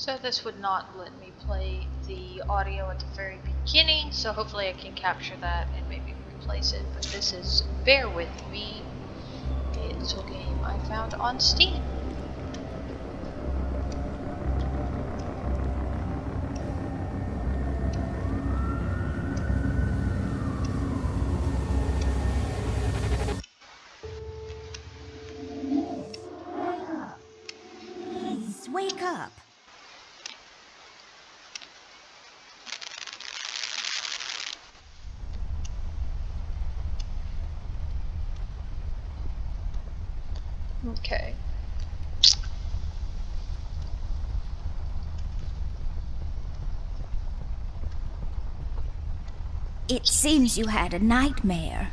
So this would not let me play the audio at the very beginning, so hopefully I can capture that and maybe replace it. But this is Bear With Me, a little game I found on Steam. Please, wake up. Okay. It seems you had a nightmare.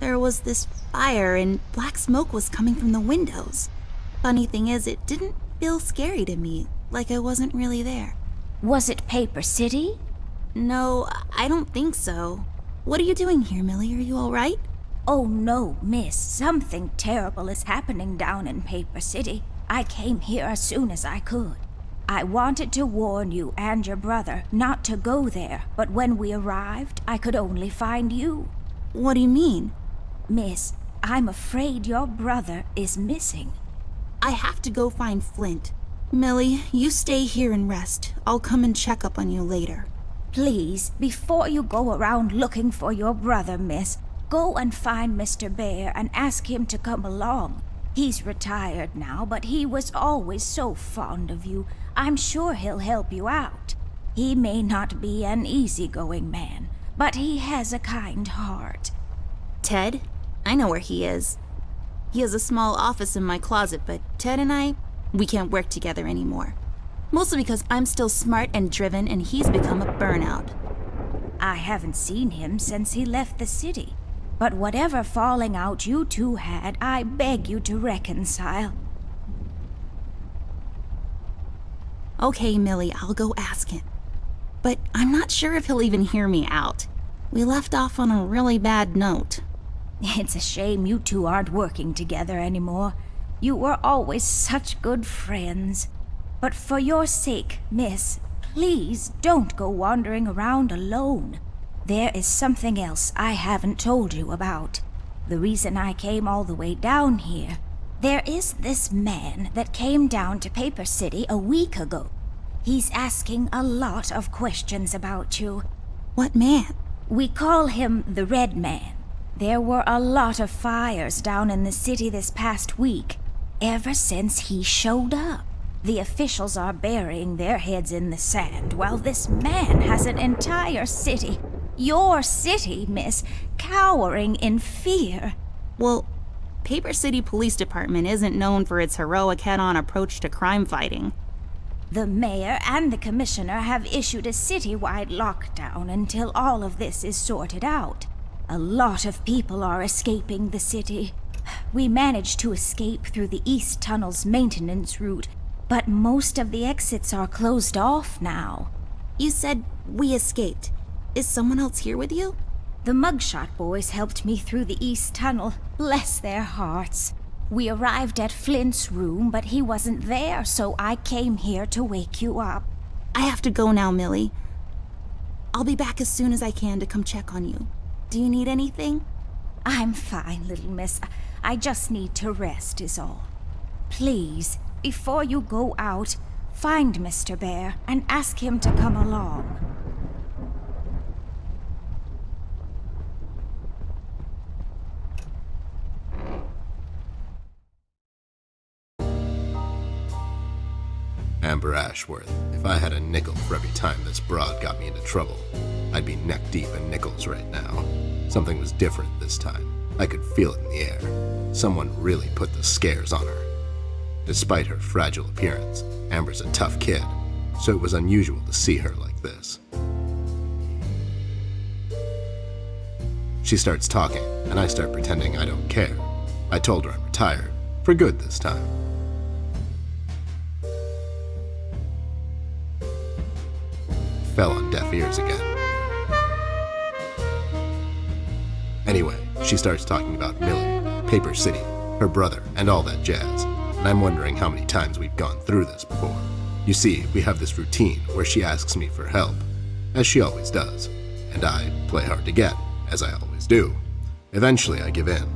There was this fire and black smoke was coming from the windows. Funny thing is, it didn't feel scary to me, like I wasn't really there. Was it Paper City? No, I don't think so. What are you doing here, Millie? Are you all right? Oh no, miss. Something terrible is happening down in Paper City. I came here as soon as I could. I wanted to warn you and your brother not to go there, but when we arrived, I could only find you. What do you mean? Miss, I'm afraid your brother is missing. I have to go find Flint. Millie, you stay here and rest. I'll come and check up on you later. Please, before you go around looking for your brother, miss, go and find Mr. Bear and ask him to come along. He's retired now, but he was always so fond of you. I'm sure he'll help you out. He may not be an easygoing man, but he has a kind heart. Ted? I know where he is. He has a small office in my closet, but Ted and we can't work together anymore. Mostly because I'm still smart and driven and he's become a burnout. I haven't seen him since he left the city. But whatever falling out you two had, I beg you to reconcile. Okay, Millie, I'll go ask him. But I'm not sure if he'll even hear me out. We left off on a really bad note. It's a shame you two aren't working together anymore. You were always such good friends. But for your sake, miss, please don't go wandering around alone. There is something else I haven't told you about. The reason I came all the way down here. There is this man that came down to Paper City a week ago. He's asking a lot of questions about you. What man? We call him the Red Man. There were a lot of fires down in the city this past week, ever since he showed up. The officials are burying their heads in the sand, while this man has an entire city, your city, miss, cowering in fear. Well, Paper City Police Department isn't known for its heroic head-on approach to crime fighting. The mayor and the commissioner have issued a citywide lockdown until all of this is sorted out. A lot of people are escaping the city. We managed to escape through the East Tunnel's maintenance route, but most of the exits are closed off now. You said we escaped. Is someone else here with you? The Mugshot boys helped me through the East Tunnel. Bless their hearts. We arrived at Flint's room, but he wasn't there, so I came here to wake you up. I have to go now, Millie. I'll be back as soon as I can to come check on you. Do you need anything? I'm fine, little miss. I just need to rest is all. Please, before you go out, find Mr. Bear and ask him to come along. Amber Ashworth, if I had a nickel for every time this broad got me into trouble, I'd be neck deep in nickels right now. Something was different this time. I could feel it in the air. Someone really put the scares on her. Despite her fragile appearance, Amber's a tough kid, so it was unusual to see her like this. She starts talking, and I start pretending I don't care. I told her I'm retired, for good this time. Fell on deaf ears again. Anyway, she starts talking about Millie, Paper City, her brother, and all that jazz. and I'm wondering how many times we've gone through this before. You see, we have this routine where she asks me for help, as she always does, and I play hard to get, as I always do. Eventually, I give in.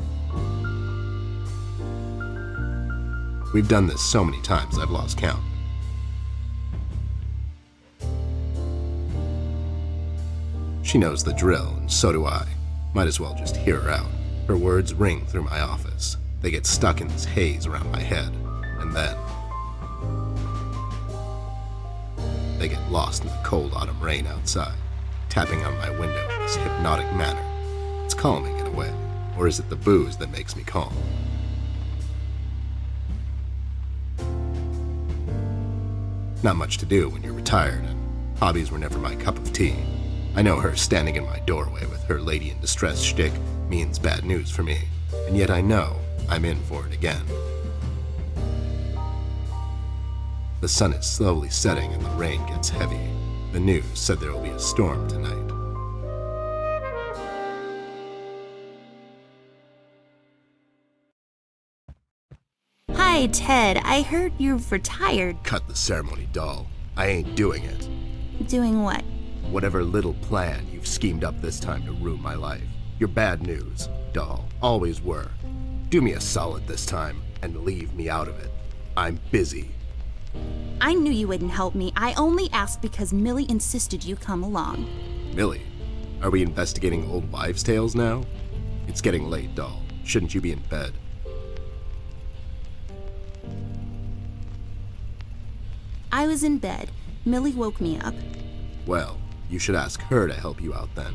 We've done this so many times I've lost count. She knows the drill, and so do I. Might as well just hear her out. Her words ring through my office. They get stuck in this haze around my head, and then they get lost in the cold autumn rain outside, tapping on my window in this hypnotic manner. It's calming in a way, or is it the booze that makes me calm? Not much to do when you're retired, and hobbies were never my cup of tea. I know her standing in my doorway with her lady in distress shtick means bad news for me, and yet I know I'm in for it again. The sun is slowly setting and the rain gets heavy. The news said there will be a storm tonight. Hi, Ted. I heard you've retired. Cut the ceremony, doll. I ain't doing it. Doing what? Whatever little plan you've schemed up this time to ruin my life. You're bad news, doll. Always were. Do me a solid this time and leave me out of it. I'm busy. I knew you wouldn't help me. I only asked because Millie insisted you come along. Millie, are we investigating old wives' tales now? It's getting late, doll. Shouldn't you be in bed? I was in bed. Millie woke me up. Well, you should ask her to help you out then.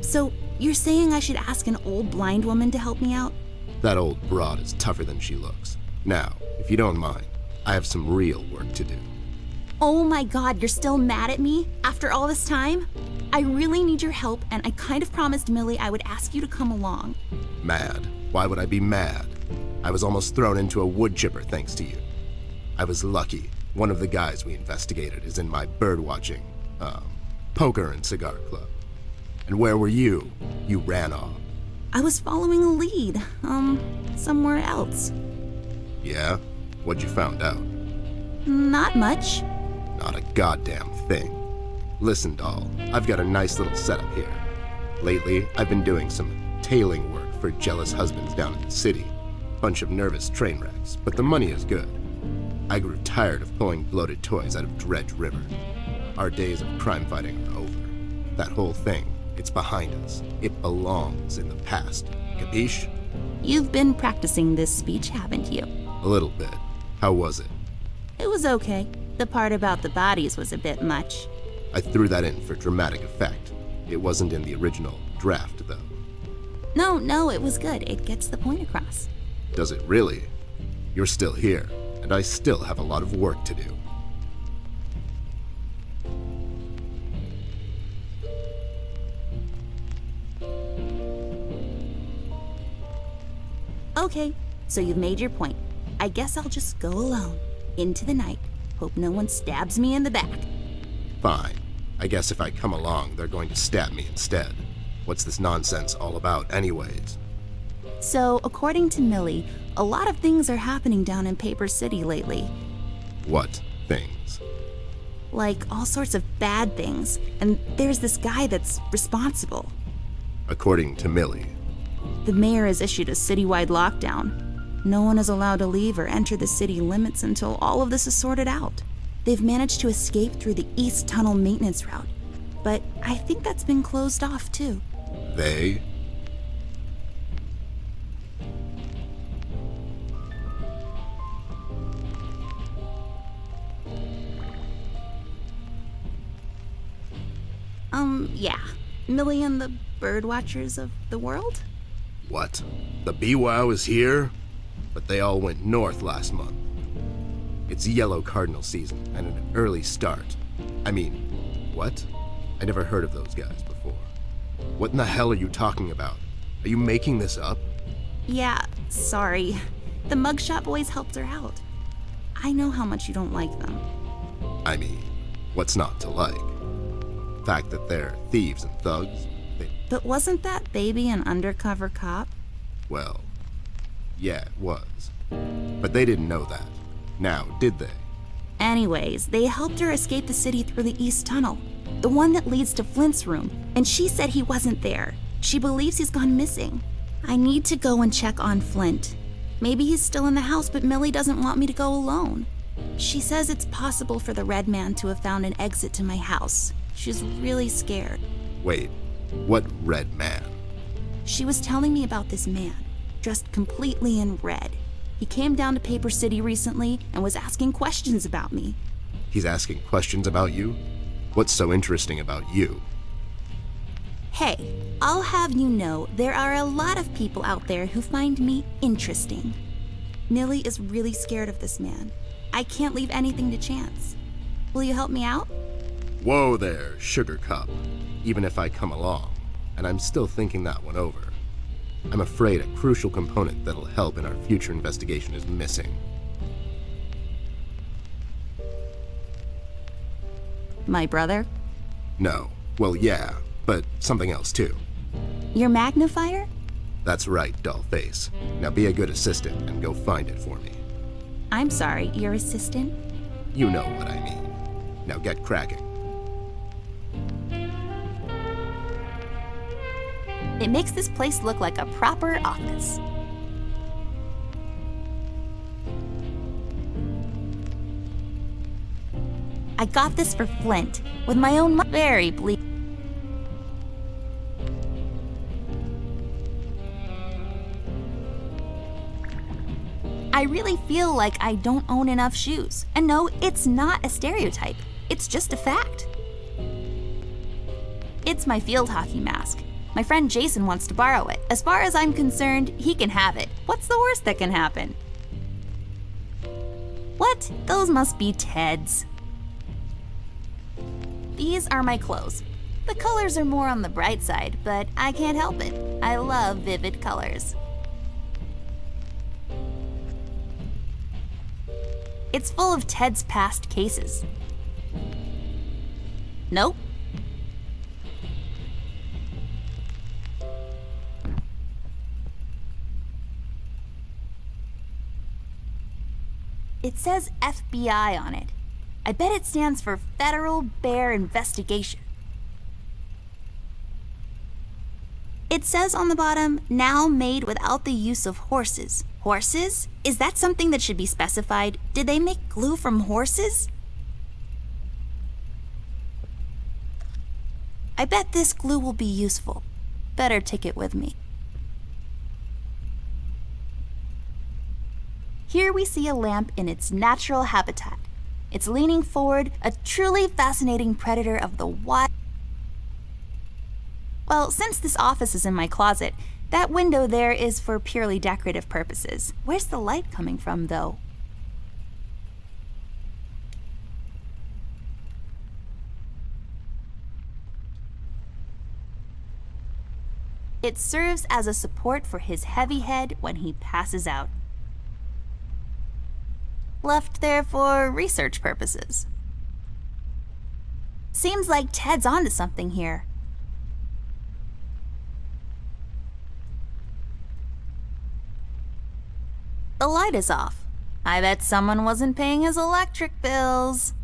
So, you're saying I should ask an old blind woman to help me out? That old broad is tougher than she looks. Now, if you don't mind, I have some real work to do. Oh my god, you're still mad at me? After all this time? I really need your help, and I kind of promised Millie I would ask you to come along. Mad? Why would I be mad? I was almost thrown into a wood chipper thanks to you. I was lucky. One of the guys we investigated is in my birdwatching, poker and cigar club. And where were you? You ran off. I was following a lead, somewhere else. Yeah? What'd you found out? Not much. Not a goddamn thing. Listen, doll, I've got a nice little setup here. Lately, I've been doing some tailing work for jealous husbands down in the city. Bunch of nervous train wrecks, but the money is good. I grew tired of pulling bloated toys out of Dredge River. Our days of crime fighting are over. That whole thing, it's behind us. It belongs in the past. Capiche? You've been practicing this speech, haven't you? A little bit. How was it? It was okay. The part about the bodies was a bit much. I threw that in for dramatic effect. It wasn't in the original draft, though. No, it was good. It gets the point across. Does it really? You're still here, and I still have a lot of work to do. Okay, so you've made your point. I guess I'll just go alone, into the night. Hope no one stabs me in the back. Fine. I guess if I come along, they're going to stab me instead. What's this nonsense all about anyways? So, according to Millie, a lot of things are happening down in Paper City lately. What things? Like all sorts of bad things, and there's this guy that's responsible. According to Millie. The mayor has issued a citywide lockdown. No one is allowed to leave or enter the city limits until all of this is sorted out. They've managed to escape through the East Tunnel maintenance route, but I think that's been closed off too. They? Yeah. Millie and the birdwatchers of the world? What? The BWOW is here? But they all went north last month. It's yellow cardinal season and an early start. I mean, what? I never heard of those guys before. What in the hell are you talking about? Are you making this up? Yeah, sorry. The mugshot boys helped her out. I know how much you don't like them. I mean, what's not to like? Fact that they're thieves and thugs? But wasn't that baby an undercover cop? Well, yeah, it was. But they didn't know that. Now, did they? Anyways, they helped her escape the city through the East Tunnel, the one that leads to Flint's room, and she said he wasn't there. She believes he's gone missing. I need to go and check on Flint. Maybe he's still in the house, but Millie doesn't want me to go alone. She says it's possible for the Red Man to have found an exit to my house. She's really scared. Wait, what Red Man? She was telling me about this man, dressed completely in red. He came down to Paper City recently and was asking questions about me. He's asking questions about you? What's so interesting about you? Hey, I'll have you know there are a lot of people out there who find me interesting. Millie is really scared of this man. I can't leave anything to chance. Will you help me out? Whoa there, Sugar Cup. Even if I come along, and I'm still thinking that one over. I'm afraid a crucial component that'll help in our future investigation is missing. My brother? No. Well, yeah, but something else too. Your magnifier? That's right, dollface. Now be a good assistant and go find it for me. I'm sorry, your assistant? You know what I mean. Now get cracking. It makes this place look like a proper office. I got this for Flint, with my own very bleak. I really feel like I don't own enough shoes. And no, it's not a stereotype. It's just a fact. It's my field hockey mask. My friend Jason wants to borrow it. As far as I'm concerned, he can have it. What's the worst that can happen? What? Those must be Ted's. These are my clothes. The colors are more on the bright side, but I can't help it. I love vivid colors. It's full of Ted's past cases. Nope. It says FBI on it. I bet it stands for Federal Bear Investigation. It says on the bottom, now made without the use of horses. Horses? Is that something that should be specified? Did they make glue from horses? I bet this glue will be useful. Better take it with me. Here we see a lamp in its natural habitat. It's leaning forward, a truly fascinating predator of the wild. Well, since this office is in my closet, that window there is for purely decorative purposes. Where's the light coming from, though? It serves as a support for his heavy head when he passes out. Left there for research purposes. Seems like Ted's onto something here. The light is off. I bet someone wasn't paying his electric bills.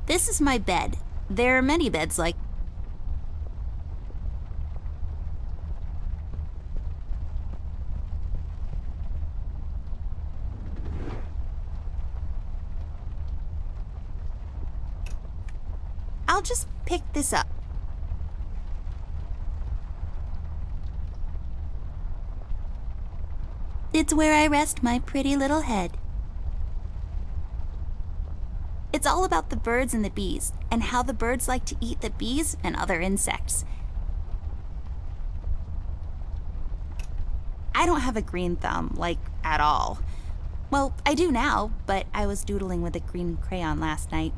This is my bed. There are many beds like. I'll just pick this up. It's where I rest my pretty little head. It's all about the birds and the bees, and how the birds like to eat the bees and other insects. I don't have a green thumb, like, at all. Well, I do now, but I was doodling with a green crayon last night.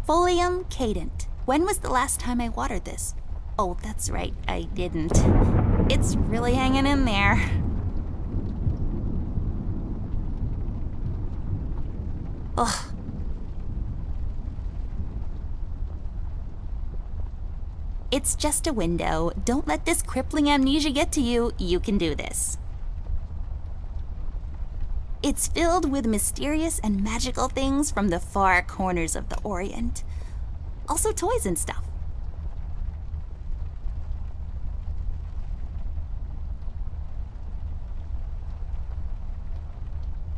Folium cadent. When was the last time I watered this? Oh, that's right, I didn't. It's really hanging in there. Ugh. It's just a window. Don't let this crippling amnesia get to you. You can do this. It's filled with mysterious and magical things from the far corners of the Orient. Also toys and stuff.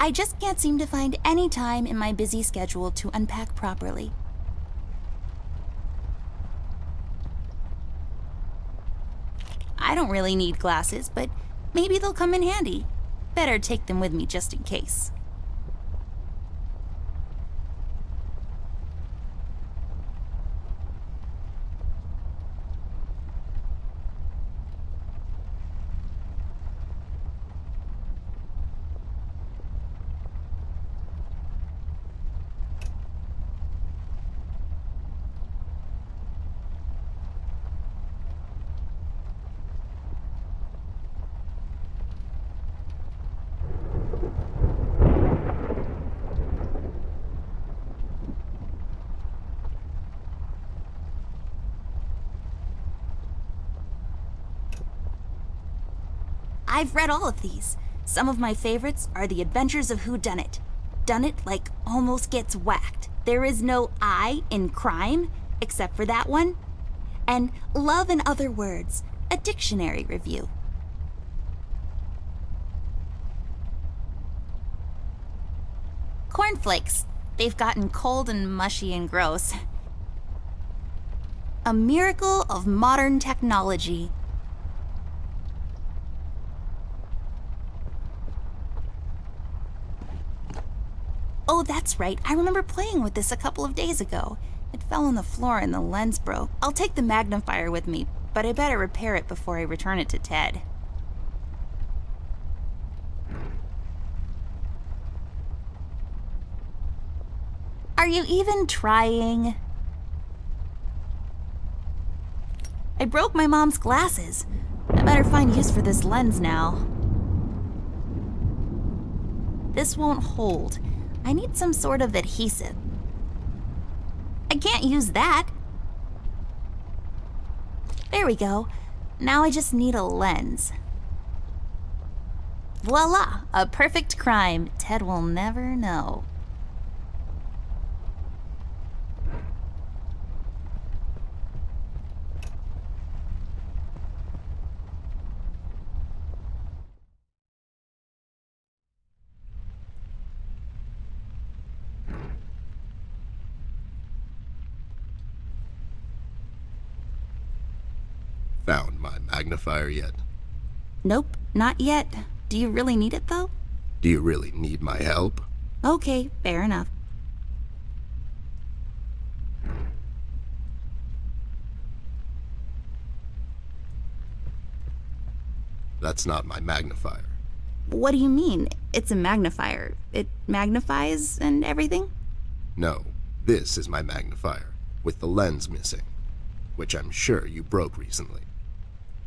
I just can't seem to find any time in my busy schedule to unpack properly. I don't really need glasses, but maybe they'll come in handy. Better take them with me just in case. I've read all of these. Some of my favorites are The Adventures of Whodunit. Done it like almost gets whacked. There is no I in crime, except for that one. And Love and Other Words, a dictionary review. Cornflakes. They've gotten cold and mushy and gross. A miracle of modern technology. Oh, that's right. I remember playing with this a couple of days ago. It fell on the floor and the lens broke. I'll take the magnifier with me, but I better repair it before I return it to Ted. Are you even trying? I broke my mom's glasses. I better find use for this lens now. This won't hold. I need some sort of adhesive. I can't use that. There we go. Now I just need a lens. Voila! A perfect crime. Ted will never know. Found my magnifier yet? Nope, not yet. Do you really need it though? Do you really need my help? Okay, fair enough. That's not my magnifier. What do you mean? It's a magnifier. It magnifies and everything? No, this is my magnifier, with the lens missing, which I'm sure you broke recently.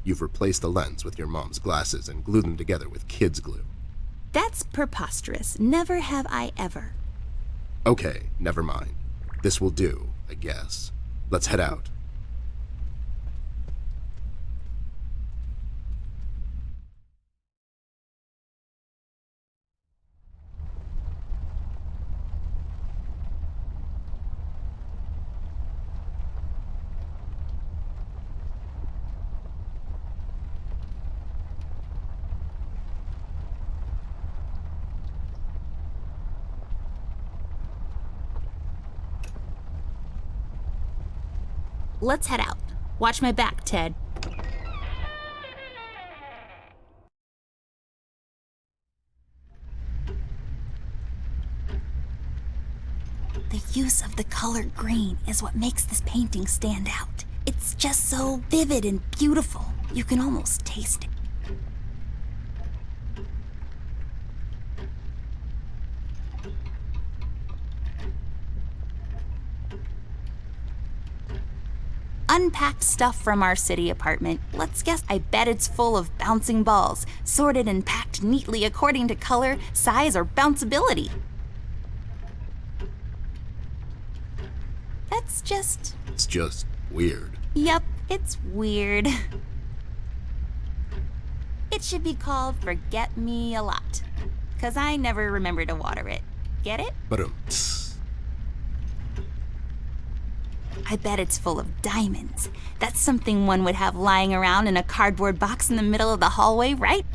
You've replaced the lens with your mom's glasses and glued them together with kids' glue. That's preposterous. Never have I ever. Okay, never mind. This will do, I guess. Let's head out. Let's head out. Watch my back, Ted. The use of the color green is what makes this painting stand out. It's just so vivid and beautiful. You can almost taste it. Unpacked stuff from our city apartment. Let's guess, I bet it's full of bouncing balls, sorted and packed neatly according to color, size, or bounceability. It's just... It's just weird. Yep, it's weird. It should be called Forget Me a Lot. 'Cause I never remember to water it. Get it? But I bet it's full of diamonds. That's something one would have lying around in a cardboard box in the middle of the hallway, right?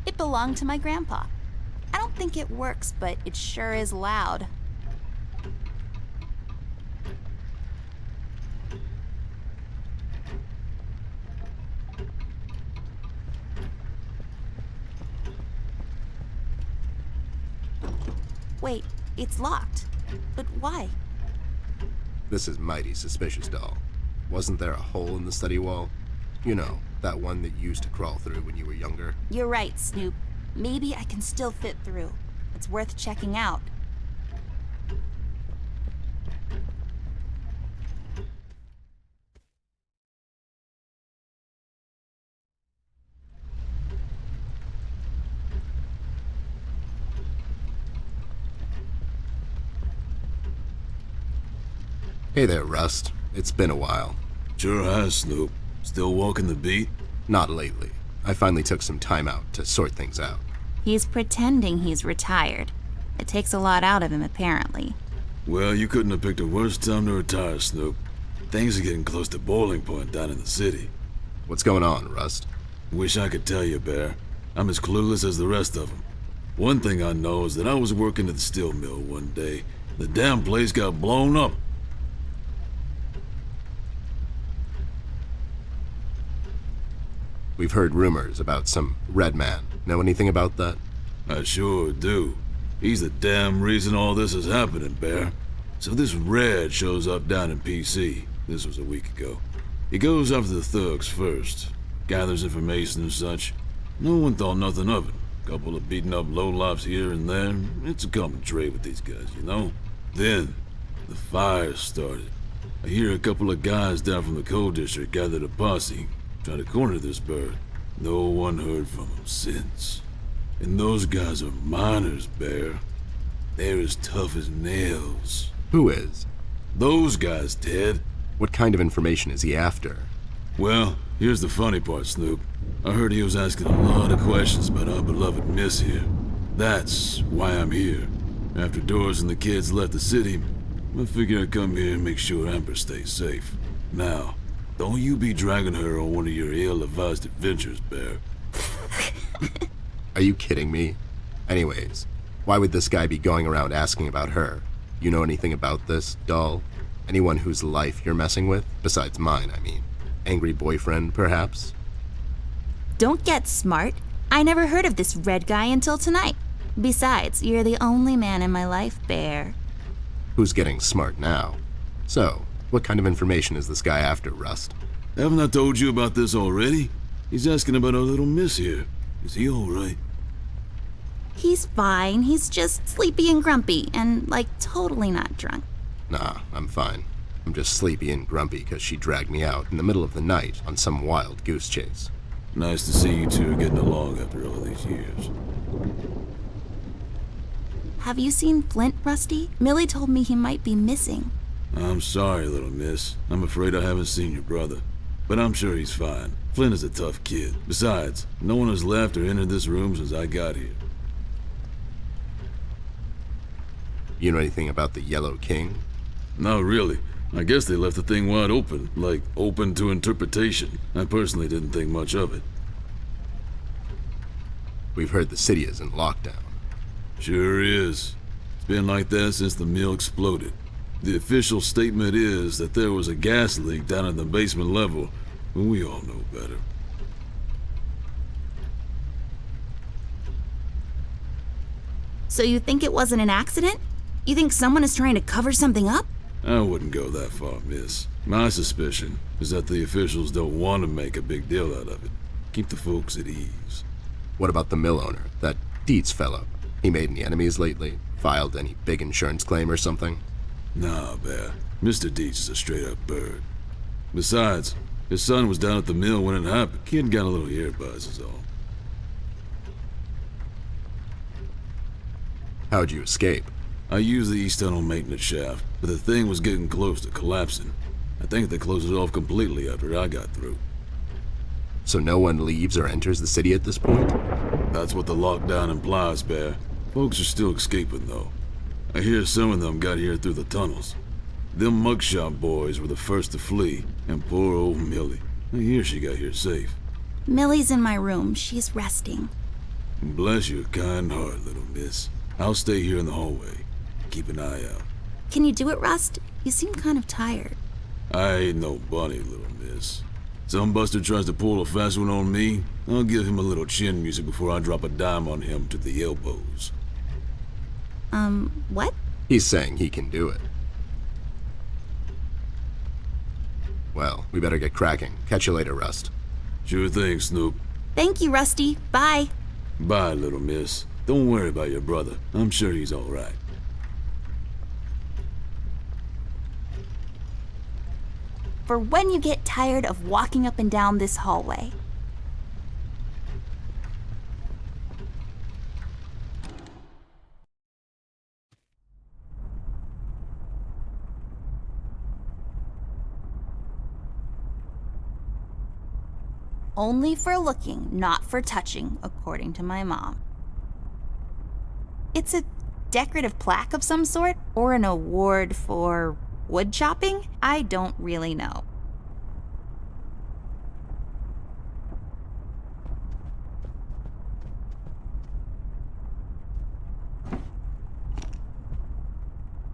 It belonged to my grandpa. I don't think it works, but it sure is loud. Wait, it's locked. But why? this is mighty suspicious, doll. Wasn't there a hole in the study wall? You know, that one that you used to crawl through when you were younger. You're right, Snoop. Maybe I can still fit through. It's worth checking out. Hey there, Rust. It's been a while. Sure has, Snoop. Still walking the beat? Not lately. I finally took some time out to sort things out. He's pretending he's retired. It takes a lot out of him, apparently. Well, you couldn't have picked a worse time to retire, Snoop. Things are getting close to boiling point down in the city. What's going on, Rust? Wish I could tell you, Bear. I'm as clueless as the rest of them. One thing I know is that I was working at the steel mill one day. The damn place got blown up. We've heard rumors about some red man. Know anything about that? I sure do. He's the damn reason all this is happening, Bear. So this Red shows up down in PC. This was a week ago. He goes after the thugs first. Gathers information and such. No one thought nothing of it. Couple of beaten up lowlifes here and there. It's a common trait with these guys, you know? Then, the fire started. I hear a couple of guys down from the coal district gathered a posse. Try to corner this bird. No one heard from him since. And those guys are miners, Bear. They're as tough as nails. Who is? Those guys, Ted. What kind of information is he after? Well, here's the funny part, Snoop. I heard he was asking a lot of questions about our beloved Miss here. That's why I'm here. After Doris and the kids left the city, I figured I'd come here and make sure Amber stays safe. Now, don't you be dragging her on one of your ill-advised adventures, Bear. Are you kidding me? Anyways, why would this guy be going around asking about her? You know anything about this, doll? Anyone whose life you're messing with? Besides mine, I mean. Angry boyfriend, perhaps? Don't get smart. I never heard of this Red guy until tonight. Besides, you're the only man in my life, Bear. Who's getting smart now? So, what kind of information is this guy after, Rust? Haven't I told you about this already? He's asking about our little Miss here. Is he alright? He's fine. He's just sleepy and grumpy and, like, totally not drunk. Nah, I'm fine. I'm just sleepy and grumpy because she dragged me out in the middle of the night on some wild goose chase. Nice to see you two getting along after all these years. Have you seen Flint, Rusty? Millie told me he might be missing. I'm sorry, little miss. I'm afraid I haven't seen your brother. But I'm sure he's fine. Flint is a tough kid. Besides, no one has left or entered this room since I got here. You know anything about the Yellow King? Not really. I guess they left the thing wide open, like open to interpretation. I personally didn't think much of it. We've heard the city is in lockdown. Sure is. It's been like that since the mill exploded. The official statement is that there was a gas leak down at the basement level, but we all know better. So you think it wasn't an accident? You think someone is trying to cover something up? I wouldn't go that far, miss. My suspicion is that the officials don't want to make a big deal out of it. Keep the folks at ease. What about the mill owner, that Dietz fellow? He made any enemies lately? Filed any big insurance claim or something? Nah, Bear. Mr. Dietz is a straight-up bird. Besides, his son was down at the mill when it happened. Kid got a little ear buzz is all. How'd you escape? I used the east tunnel maintenance shaft, but the thing was getting close to collapsing. I think they closed it off completely after I got through. So no one leaves or enters the city at this point? That's what the lockdown implies, Bear. Folks are still escaping, though. I hear some of them got here through the tunnels. Them mugshot boys were the first to flee, and poor old Millie. I hear she got here safe. Millie's in my room. She's resting. Bless your kind heart, little miss. I'll stay here in the hallway. Keep an eye out. Can you do it, Rust? You seem kind of tired. I ain't no bunny, little miss. Some buster tries to pull a fast one on me, I'll give him a little chin music before I drop a dime on him to the elbows. What? He's saying he can do it. Well, we better get cracking. Catch you later, Rust. Sure thing, Snoop. Thank you, Rusty. Bye. Bye, little miss. Don't worry about your brother. I'm sure he's all right. For when you get tired of walking up and down this hallway. Only for looking, not for touching, according to my mom. It's a decorative plaque of some sort, or an award for wood chopping? I don't really know.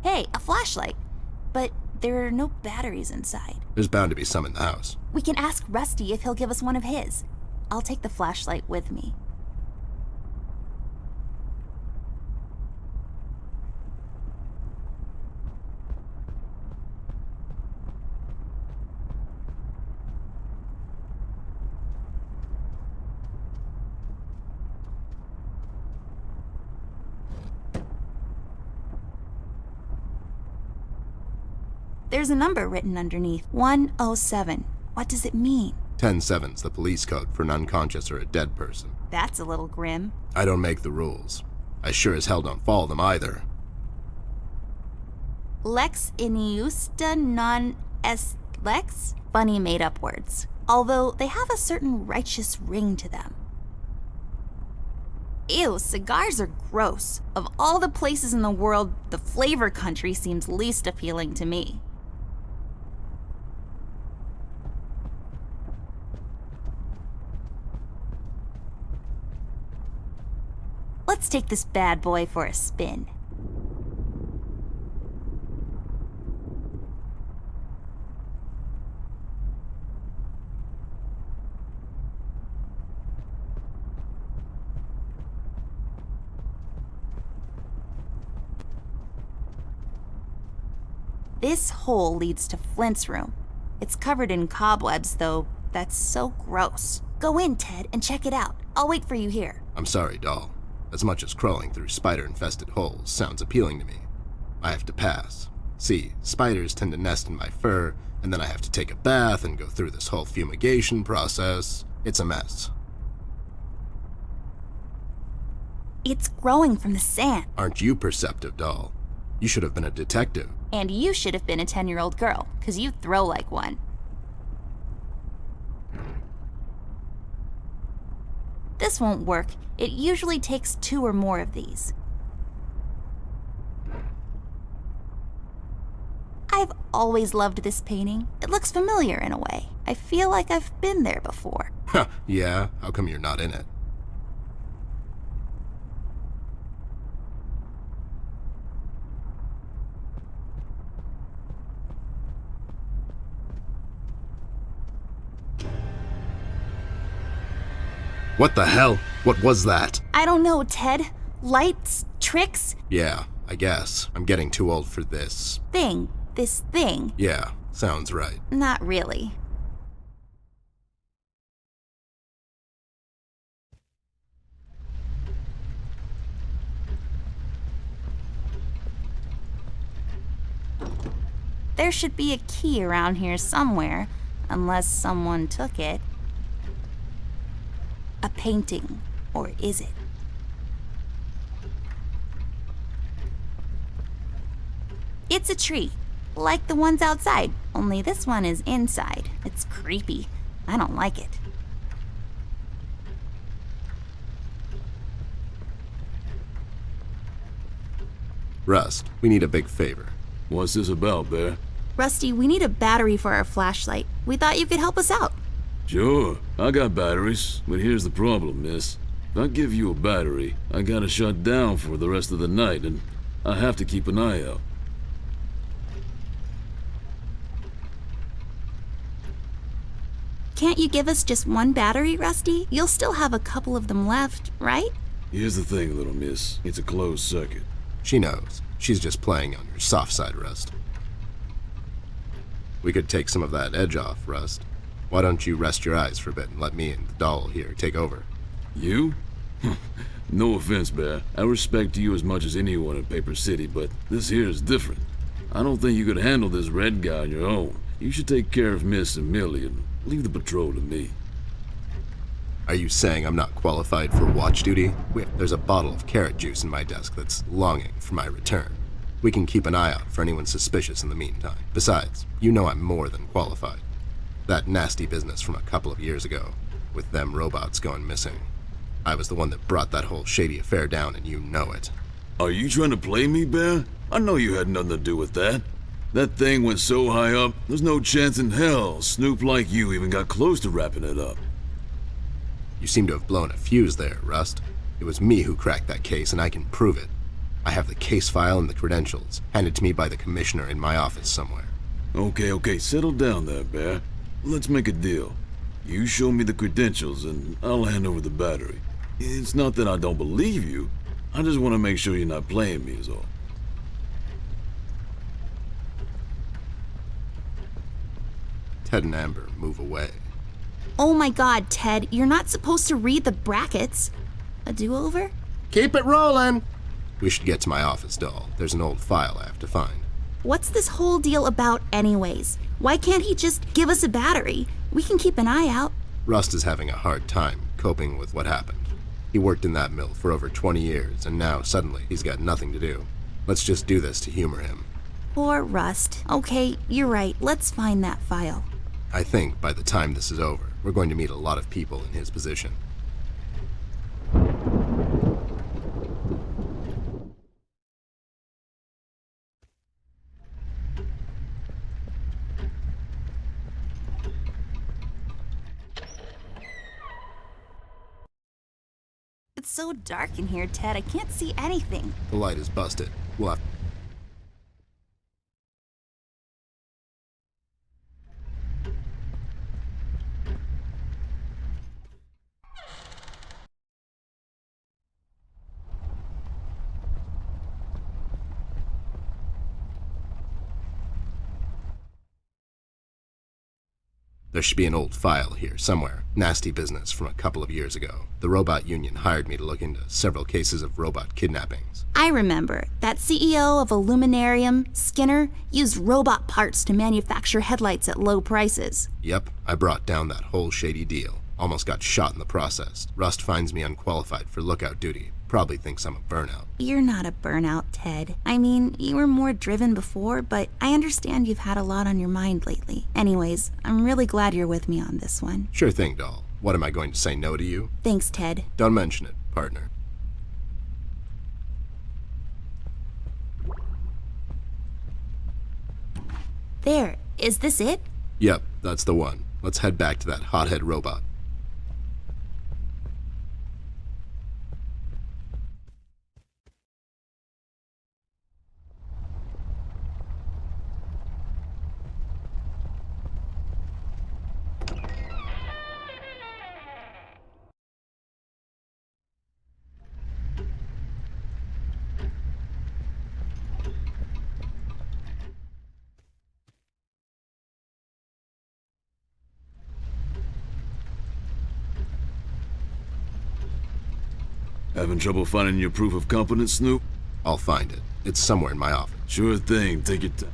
Hey, a flashlight. But there are no batteries inside. There's bound to be some in the house. We can ask Rusty if he'll give us one of his. I'll take the flashlight with me. There's a number written underneath. 107. What does it mean? 10-7's the police code for an unconscious or a dead person. That's a little grim. I don't make the rules. I sure as hell don't follow them either. Lex iniusta non est lex? Funny made-up words. Although they have a certain righteous ring to them. Ew, cigars are gross. Of all the places in the world, the flavor country seems least appealing to me. Let's take this bad boy for a spin. This hole leads to Flint's room. It's covered in cobwebs, though. That's so gross. Go in, Ted, and check it out. I'll wait for you here. I'm sorry, doll. As much as crawling through spider-infested holes sounds appealing to me, I have to pass. See, spiders tend to nest in my fur, and then I have to take a bath and go through this whole fumigation process. It's a mess. It's growing from the sand. Aren't you perceptive, doll? You should have been a detective. And you should have been a 10-year-old girl, 'cause you throw like one. This won't work. It usually takes 2 or more of these. I've always loved this painting. It looks familiar in a way. I feel like I've been there before. Huh, yeah? How come you're not in it? What the hell? What was that? I don't know, Ted. Lights? Tricks? Yeah, I guess. I'm getting too old for this. This thing. Yeah, sounds right. Not really. There should be a key around here somewhere, unless someone took it. A painting, or is it? It's a tree, like the ones outside, only this one is inside. It's creepy. I don't like it. Rust, we need a big favor. What's this about, Bear? Rusty, we need a battery for our flashlight. We thought you could help us out. Sure, I got batteries, but here's the problem, miss. If I give you a battery, I gotta shut down for the rest of the night, and I have to keep an eye out. Can't you give us just one battery, Rusty? You'll still have a couple of them left, right? Here's the thing, little miss. It's a closed circuit. She knows. She's just playing on your soft side, Rust. We could take some of that edge off, Rust. Why don't you rest your eyes for a bit and let me and the doll here take over? You? No offense, Bear. I respect you as much as anyone in Paper City, but this here is different. I don't think you could handle this red guy on your own. You should take care of Miss and Millie and leave the patrol to me. Are you saying I'm not qualified for watch duty? There's a bottle of carrot juice in my desk that's longing for my return. We can keep an eye out for anyone suspicious in the meantime. Besides, you know I'm more than qualified. That nasty business from a couple of years ago, with them robots going missing. I was the one that brought that whole shady affair down, and you know it. Are you trying to play me, Bear? I know you had nothing to do with that. That thing went so high up, there's no chance in hell Snoop like you even got close to wrapping it up. You seem to have blown a fuse there, Rust. It was me who cracked that case, and I can prove it. I have the case file and the credentials, handed to me by the commissioner in my office somewhere. Okay, settle down there, Bear. Let's make a deal. You show me the credentials, and I'll hand over the battery. It's not that I don't believe you. I just want to make sure you're not playing me is all. Ted and Amber move away. Oh my god, Ted, you're not supposed to read the brackets. A do-over? Keep it rolling! We should get to my office, doll. There's an old file I have to find. What's this whole deal about anyways? Why can't he just give us a battery? We can keep an eye out. Rust is having a hard time coping with what happened. He worked in that mill for over 20 years, and now suddenly he's got nothing to do. Let's just do this to humor him. Poor Rust. Okay, you're right. Let's find that file. I think by the time this is over, we're going to meet a lot of people in his position. It's so dark in here, Ted. I can't see anything. The light is busted. We'll have... There should be an old file here somewhere. Nasty business from a couple of years ago. The robot union hired me to look into several cases of robot kidnappings. I remember. That CEO of Illuminarium, Skinner, used robot parts to manufacture headlights at low prices. Yep, I brought down that whole shady deal. Almost got shot in the process. Rust finds me unqualified for lookout duty. Probably thinks I'm a burnout. You're not a burnout, Ted. I mean, you were more driven before, but I understand you've had a lot on your mind lately. Anyways, I'm really glad you're with me on this one. Sure thing, doll. What, am I going to say no to you? Thanks, Ted. Don't mention it, partner. There. Is this it? Yep, that's the one. Let's head back to that hothead robot. Having trouble finding your proof of competence, Snoop? I'll find it. It's somewhere in my office. Sure thing, take your time.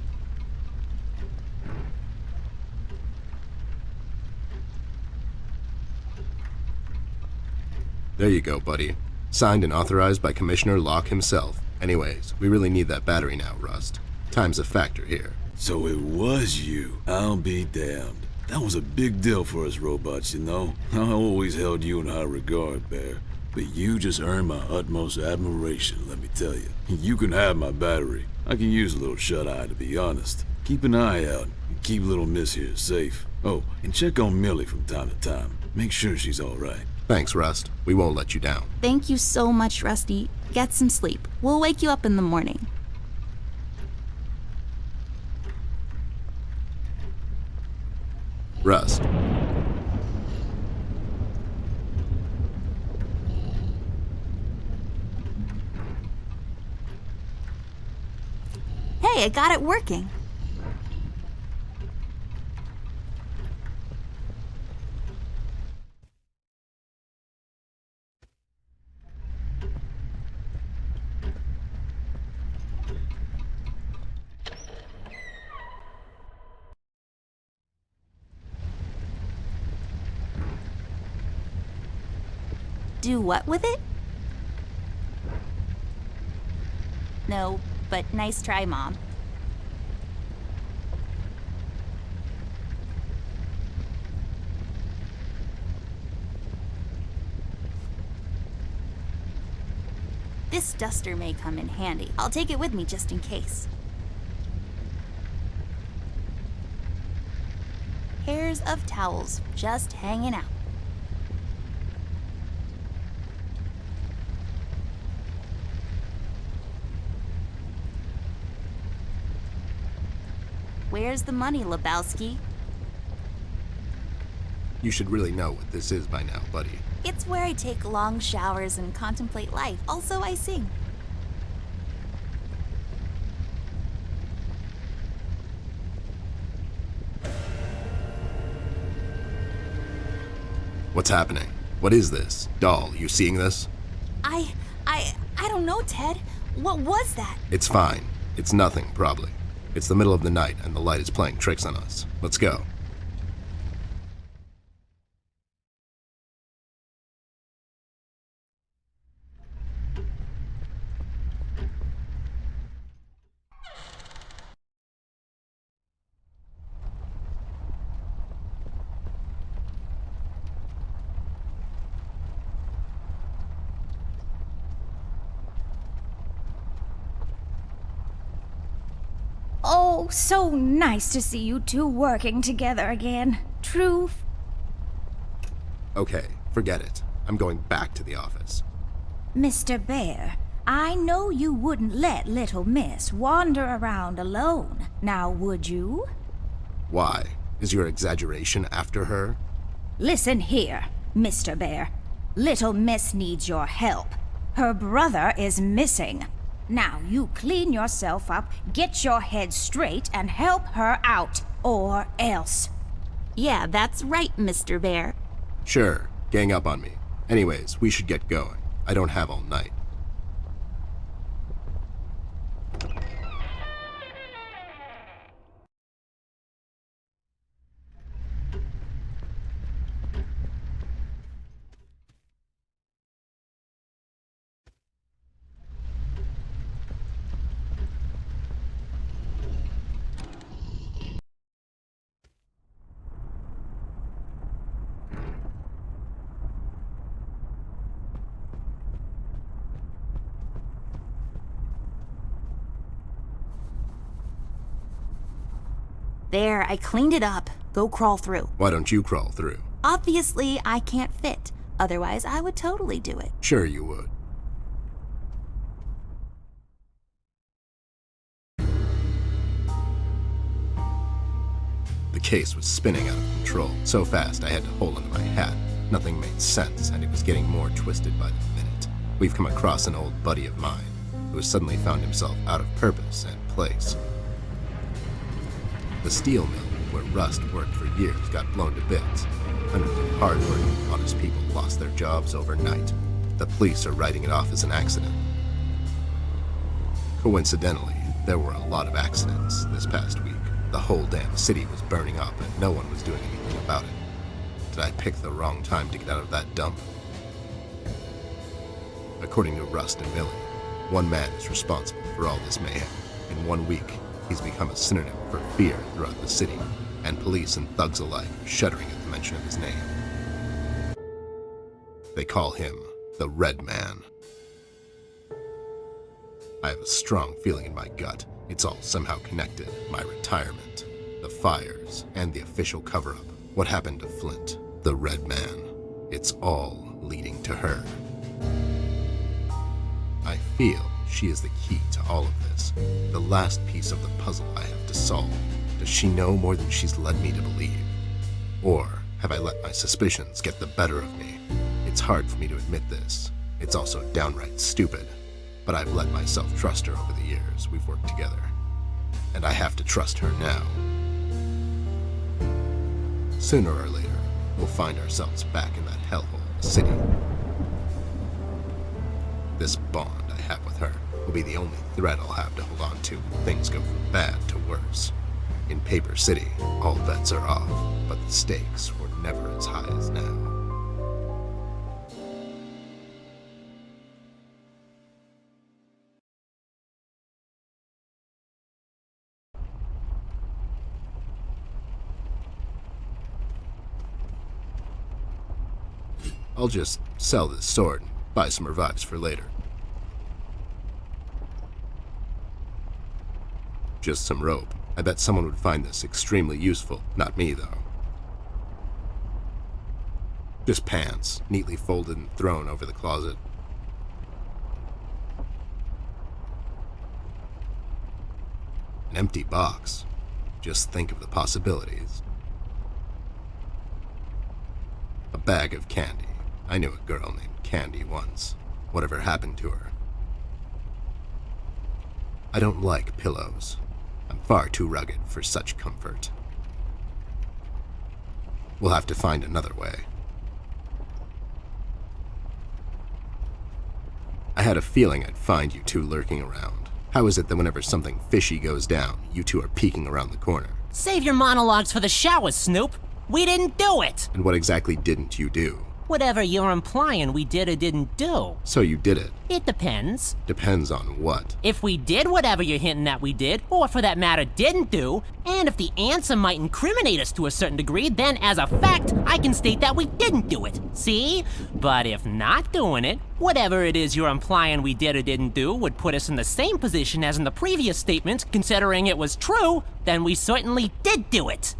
There you go, buddy. Signed and authorized by Commissioner Locke himself. Anyways, we really need that battery now, Rust. Time's a factor here. So it was you. I'll be damned. That was a big deal for us robots, you know? I always held you in high regard, Bear. But you just earned my utmost admiration, let me tell you. You can have my battery. I can use a little shut-eye, to be honest. Keep an eye out, and keep little Miss here safe. Oh, and check on Millie from time to time. Make sure she's alright. Thanks, Rust. We won't let you down. Thank you so much, Rusty. Get some sleep. We'll wake you up in the morning. Rust. Hey, I got it working. Do what with it? No, but nice try, Mom. This duster may come in handy. I'll take it with me just in case. Pairs of towels just hanging out. Where's the money, Lebowski? You should really know what this is by now, buddy. It's where I take long showers and contemplate life. Also, I sing. What's happening? What is this? Doll, you seeing this? I don't know, Ted. What was that? It's fine. It's nothing, probably. It's the middle of the night, and the light is playing tricks on us. Let's go. Oh, so nice to see you two working together again. True. Okay, forget it. I'm going back to the office. Mr. Bear, I know you wouldn't let little Miss wander around alone. Now, would you? Why? Is your exaggeration after her? Listen here, Mr. Bear. Little Miss needs your help. Her brother is missing. Now you clean yourself up, get your head straight, and help her out, or else. Yeah, that's right, Mr. Bear. Sure, gang up on me. Anyways, we should get going. I don't have all night. There, I cleaned it up. Go crawl through. Why don't you crawl through? Obviously, I can't fit. Otherwise, I would totally do it. Sure you would. The case was spinning out of control, so fast I had to hold onto my hat. Nothing made sense, and it was getting more twisted by the minute. We've come across an old buddy of mine, who has suddenly found himself out of purpose and place. The steel mill, where Rust worked for years, got blown to bits. Hundreds of hard-working, honest people lost their jobs overnight. The police are writing it off as an accident. Coincidentally, there were a lot of accidents this past week. The whole damn city was burning up and no one was doing anything about it. Did I pick the wrong time to get out of that dump? According to Rust and Millie, one man is responsible for all this mayhem. In 1 week, He's become a synonym for fear throughout the city, and police and thugs alike are shuddering at the mention of his name. They call him the Red Man. I have a strong feeling in my gut it's all somehow connected. My retirement, the fires, and the official cover-up. What happened to Flint, the Red Man. It's all leading to her. I feel she is the key to all of this, the last piece of the puzzle I have to solve. Does she know more than she's led me to believe? Or have I let my suspicions get the better of me? It's hard for me to admit this. It's also downright stupid. But I've let myself trust her over the years we've worked together. And I have to trust her now. Sooner or later, we'll find ourselves back in that hellhole of a city. This bond I have with her will be the only thread I'll have to hold on to when things go from bad to worse. In Paper City, all bets are off, but the stakes were never as high as now. I'll just sell this sword and buy some revives for later. Just some rope. I bet someone would find this extremely useful. Not me, though. Just pants, neatly folded and thrown over the closet. An empty box. Just think of the possibilities. A bag of candy. I knew a girl named Candy once. Whatever happened to her? I don't like pillows. I'm far too rugged for such comfort. We'll have to find another way. I had a feeling I'd find you two lurking around. How is it that whenever something fishy goes down, you two are peeking around the corner? Save your monologues for the shower, Snoop. We didn't do it! And what exactly didn't you do? Whatever you're implying we did or didn't do. So you did it. It depends. Depends on what? If we did whatever you're hinting at we did, or for that matter didn't do, and if the answer might incriminate us to a certain degree, then as a fact, I can state that we didn't do it. See? But if not doing it, whatever it is you're implying we did or didn't do would put us in the same position as in the previous statement, considering it was true, then we certainly did do it.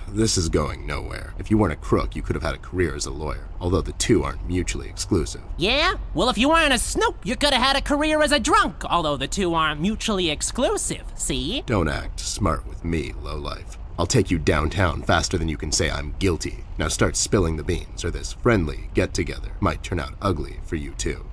This is going nowhere. If you weren't a crook, you could have had a career as a lawyer, although the two aren't mutually exclusive. Yeah? Well, if you weren't a Snoop, you could have had a career as a drunk, although the two aren't mutually exclusive, see? Don't act smart with me, lowlife. I'll take you downtown faster than you can say I'm guilty. Now start spilling the beans, or this friendly get-together might turn out ugly for you too.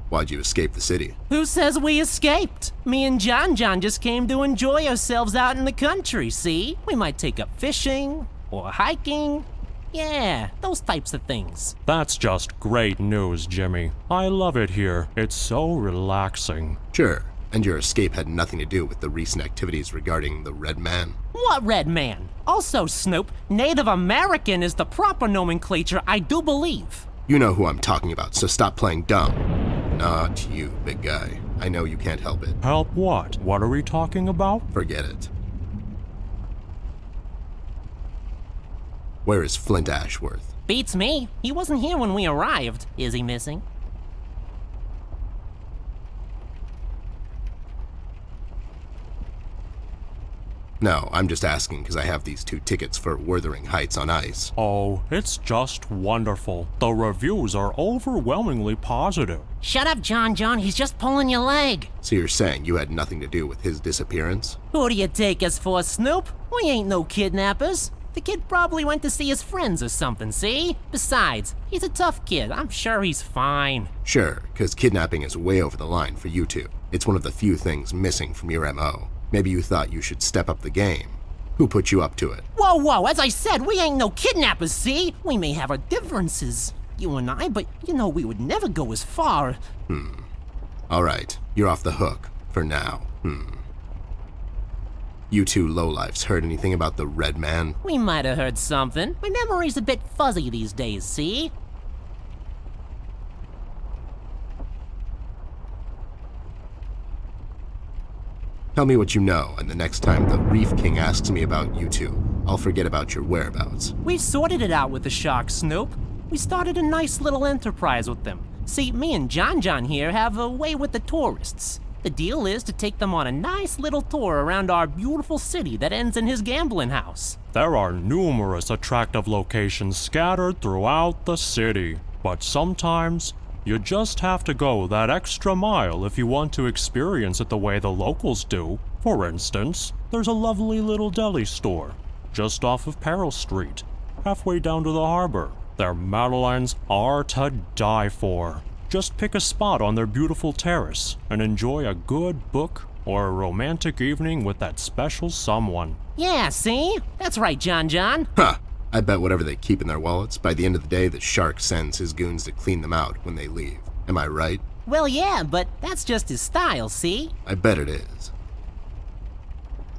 Why'd you escape the city? Who says we escaped? Me and John just came to enjoy ourselves out in the country, see? We might take up fishing, or hiking. Yeah, those types of things. That's just great news, Jimmy. I love it here. It's so relaxing. Sure, and your escape had nothing to do with the recent activities regarding the Red Man? What Red Man? Also, Snoop, Native American is the proper nomenclature, I do believe. You know who I'm talking about, so stop playing dumb. Not you, big guy. I know you can't help it. Help what? What are we talking about? Forget it. Where is Flint Ashworth? Beats me. He wasn't here when we arrived. Is he missing? No, I'm just asking because I have these 2 tickets for Wuthering Heights on ice. Oh, it's just wonderful. The reviews are overwhelmingly positive. Shut up, John. He's just pulling your leg. So you're saying you had nothing to do with his disappearance? Who do you take us for, Snoop? We ain't no kidnappers. The kid probably went to see his friends or something, see? Besides, he's a tough kid. I'm sure he's fine. Sure, because kidnapping is way over the line for you two. It's one of the few things missing from your MO. Maybe you thought you should step up the game. Who put you up to it? Whoa, as I said, we ain't no kidnappers, see? We may have our differences, you and I, but you know we would never go as far. All right, you're off the hook, for now. You two lowlifes heard anything about the Red Man? We might have heard something. My memory's a bit fuzzy these days, see? Tell me what you know, and the next time the Reef King asks me about you two, I'll forget about your whereabouts. We've sorted it out with the shark, Snoop. We started a nice little enterprise with them. See, me and John here have a way with the tourists. The deal is to take them on a nice little tour around our beautiful city that ends in his gambling house. There are numerous attractive locations scattered throughout the city, but sometimes you just have to go that extra mile if you want to experience it the way the locals do. For instance, there's a lovely little deli store just off of Peril Street, halfway down to the harbor. Their madeleines are to die for. Just pick a spot on their beautiful terrace and enjoy a good book or a romantic evening with that special someone. Yeah, see? That's right, John. Huh. I bet whatever they keep in their wallets, by the end of the day, the shark sends his goons to clean them out when they leave. Am I right? Well, yeah, but that's just his style, see? I bet it is.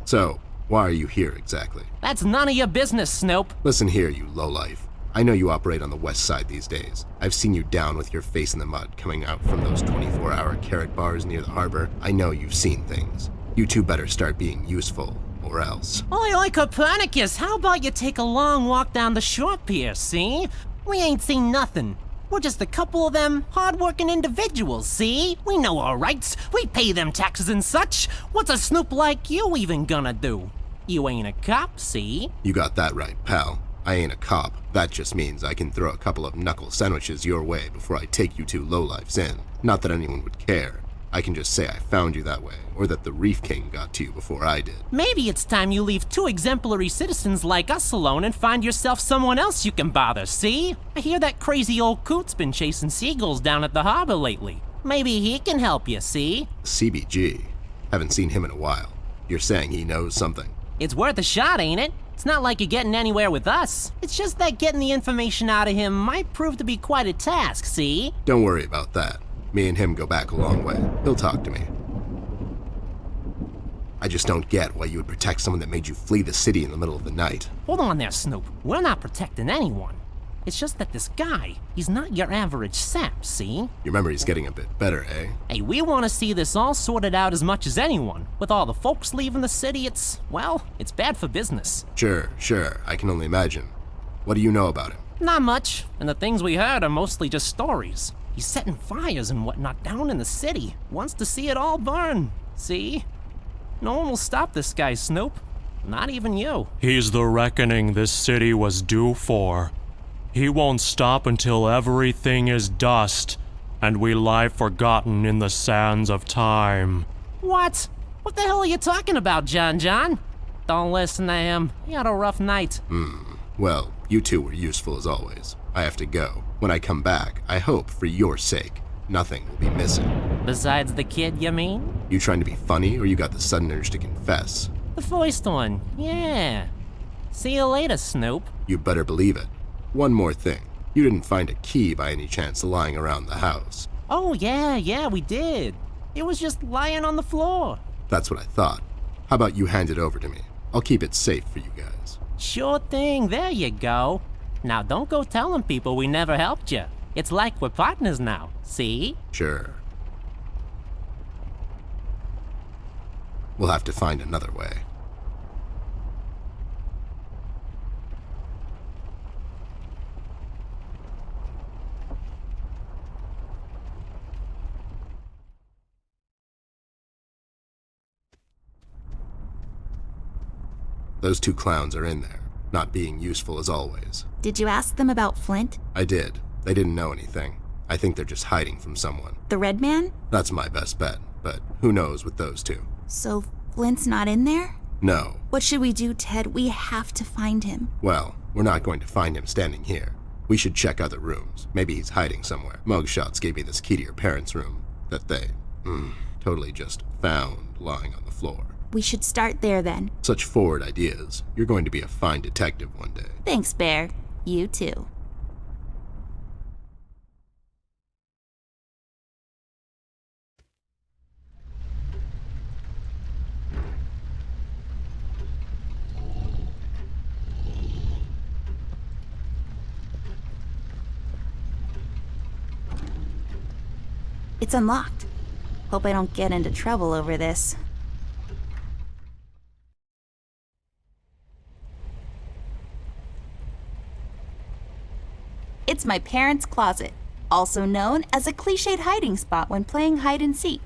So, why are you here exactly? That's none of your business, Snoop. Listen here, you lowlife. I know you operate on the west side these days. I've seen you down with your face in the mud coming out from those 24-hour carrot bars near the harbor. I know you've seen things. You two better start being useful, or else. Oi, Copernicus, how about you take a long walk down the shore pier, see? We ain't seen nothing. We're just a couple of them hard-working individuals, see? We know our rights. We pay them taxes and such. What's a snoop like you even gonna do? You ain't a cop, see? You got that right, pal. I ain't a cop. That just means I can throw a couple of knuckle sandwiches your way before I take you two lowlifes in. Not that anyone would care. I can just say I found you that way, or that the Reef King got to you before I did. Maybe it's time you leave two exemplary citizens like us alone and find yourself someone else you can bother, see? I hear that crazy old coot's been chasing seagulls down at the harbor lately. Maybe he can help you, see? CBG. Haven't seen him in a while. You're saying he knows something? It's worth a shot, ain't it? It's not like you're getting anywhere with us. It's just that getting the information out of him might prove to be quite a task, see? Don't worry about that. Me and him go back a long way. He'll talk to me. I just don't get why you would protect someone that made you flee the city in the middle of the night. Hold on there, Snoop. We're not protecting anyone. It's just that this guy, he's not your average sap, see? Your memory's getting a bit better, eh? Hey, we want to see this all sorted out as much as anyone. With all the folks leaving the city, it's bad for business. Sure. I can only imagine. What do you know about him? Not much, and the things we heard are mostly just stories. He's setting fires and whatnot down in the city. Wants to see it all burn, see? No one will stop this guy, Snoop. Not even you. He's the reckoning this city was due for. He won't stop until everything is dust, and we lie forgotten in the sands of time. What? What the hell are you talking about, John? Don't listen to him. He had a rough night. Well, you two were useful as always. I have to go. When I come back, I hope, for your sake, nothing will be missing. Besides the kid, you mean? You trying to be funny, or you got the sudden urge to confess? The first one, yeah. See you later, Snoop. You better believe it. One more thing. You didn't find a key by any chance lying around the house. Oh, yeah, we did. It was just lying on the floor. That's what I thought. How about you hand it over to me? I'll keep it safe for you guys. Sure thing, there you go. Now don't go telling people we never helped you. It's like we're partners now, see? Sure. We'll have to find another way. Those two clowns are in there, not being useful as always. Did you ask them about Flint? I did. They didn't know anything. I think they're just hiding from someone. The red man? That's my best bet, but who knows with those two. So Flint's not in there? No. What should we do, Ted? We have to find him. Well, we're not going to find him standing here. We should check other rooms. Maybe he's hiding somewhere. Mugshots gave me this key to your parents' room that they, totally just found lying on the floor. We should start there then. Such forward ideas. You're going to be a fine detective one day. Thanks, Bear. You too. It's unlocked. Hope I don't get into trouble over this. It's my parents' closet, also known as a cliched hiding spot when playing hide and seek.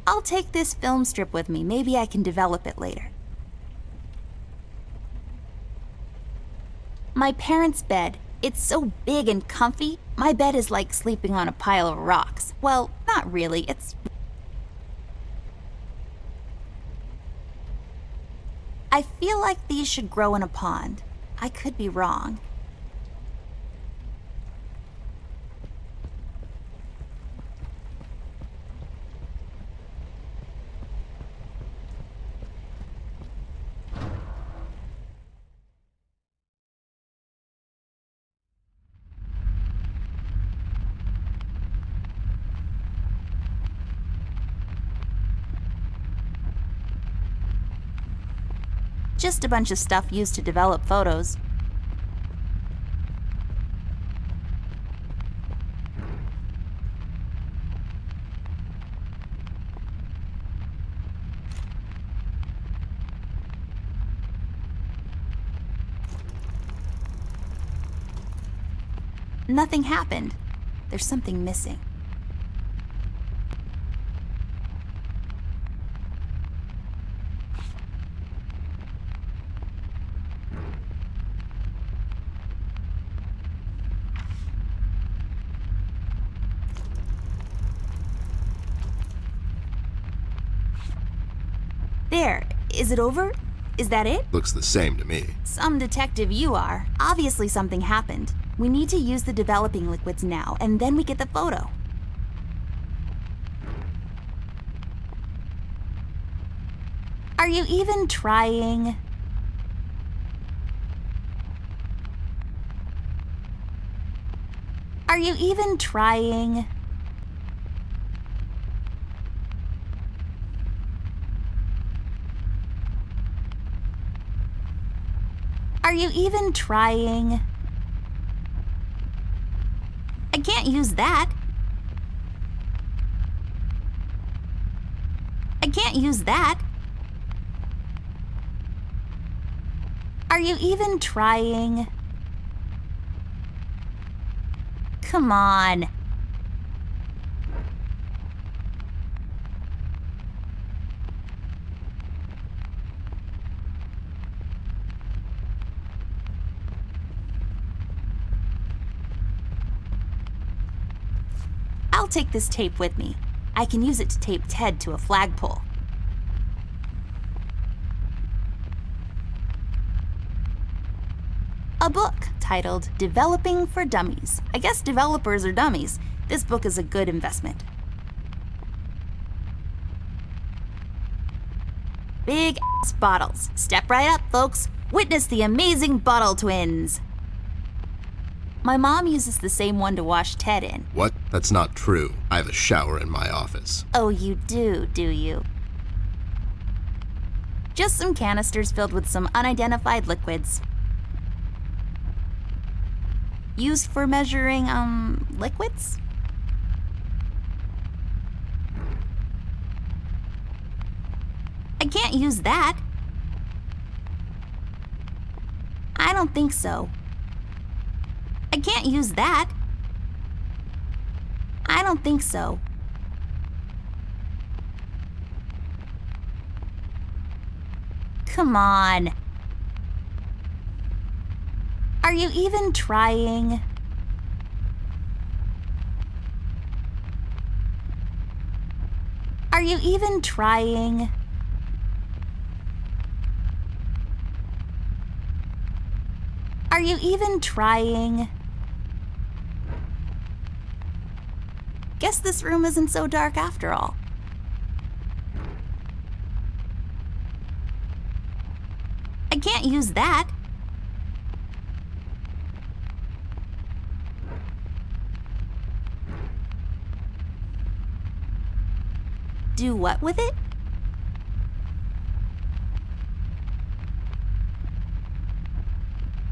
I'll take this film strip with me. Maybe I can develop it later. My parents' bed. It's so big and comfy. My bed is like sleeping on a pile of rocks. Well, not really. It's... I feel like these should grow in a pond. I could be wrong. Just a bunch of stuff used to develop photos. Nothing happened. There's something missing. There. Is it over? Is that it? Looks the same to me. Some detective you are. Obviously something happened. We need to use the developing liquids now, and then we get the photo. Are you even trying? Are you even trying? Are you even trying? I can't use that. I can't use that. Are you even trying? Come on. I'll take this tape with me. I can use it to tape Ted to a flagpole. A book titled Developing for Dummies. I guess developers are dummies. This book is a good investment. Big ass bottles. Step right up, folks. Witness the amazing bottle twins. My mom uses the same one to wash Ted in. What? That's not true. I have a shower in my office. Oh, you do you? Just some canisters filled with some unidentified liquids. Used for measuring, liquids? I can't use that. I don't think so. I can't use that. I don't think so. Come on. Are you even trying? Are you even trying? Are you even trying? Guess this room isn't so dark after all. I can't use that. Do what with it?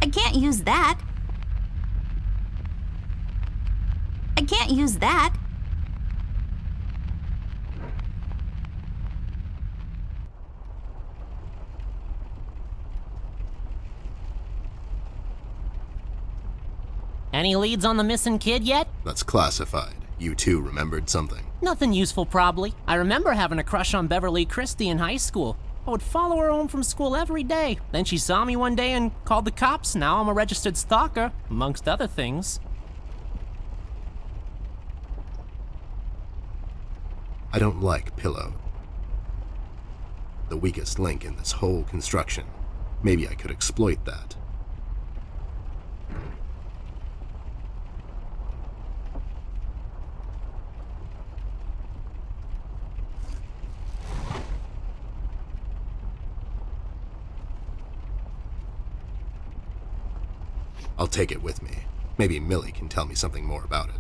I can't use that. I can't use that. Any leads on the missing kid yet? That's classified. You two remembered something. Nothing useful, probably. I remember having a crush on Beverly Christie in high school. I would follow her home from school every day. Then she saw me one day and called the cops. Now I'm a registered stalker, amongst other things. I don't like Pillow. The weakest link in this whole construction. Maybe I could exploit that. I'll take it with me. Maybe Millie can tell me something more about it.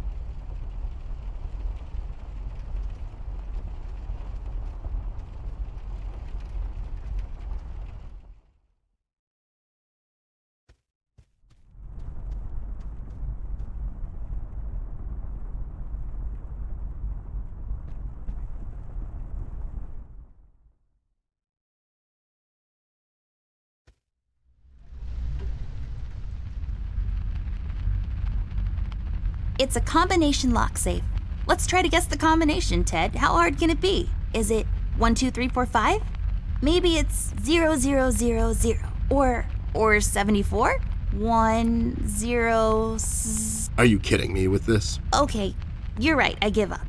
It's a combination lock safe. Let's try to guess the combination, Ted. How hard can it be? Is it 1, 2, 3, 4, 5? Maybe it's 0, 0, 0, 0. Or 74? 1, 0... Are you kidding me with this? Okay, you're right. I give up.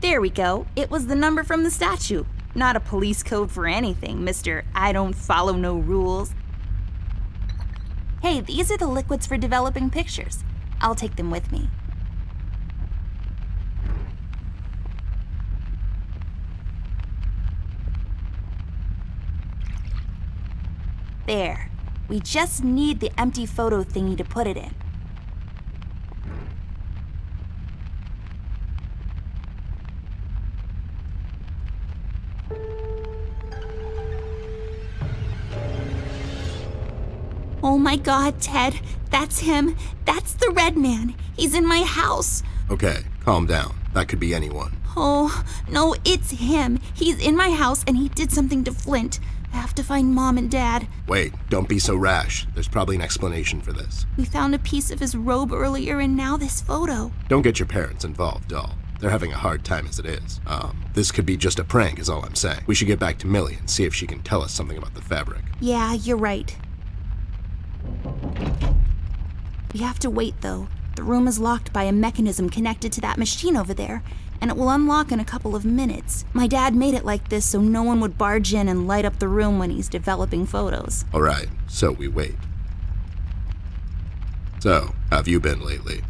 There we go. It was the number from the statue. Not a police code for anything, Mr. I don't follow no rules. Hey, these are the liquids for developing pictures. I'll take them with me. There. We just need the empty photo thingy to put it in. Oh my God, Ted. That's him. That's the red man. He's in my house. Okay, calm down. That could be anyone. Oh, no, it's him. He's in my house and he did something to Flint. I have to find Mom and Dad. Wait, don't be so rash. There's probably an explanation for this. We found a piece of his robe earlier and now this photo. Don't get your parents involved, doll. They're having a hard time as it is. This could be just a prank is all I'm saying. We should get back to Millie and see if she can tell us something about the fabric. Yeah, you're right. We have to wait, though. The room is locked by a mechanism connected to that machine over there, and it will unlock in a couple of minutes. My dad made it like this so no one would barge in and light up the room when he's developing photos. All right, so we wait. So, how have you been lately?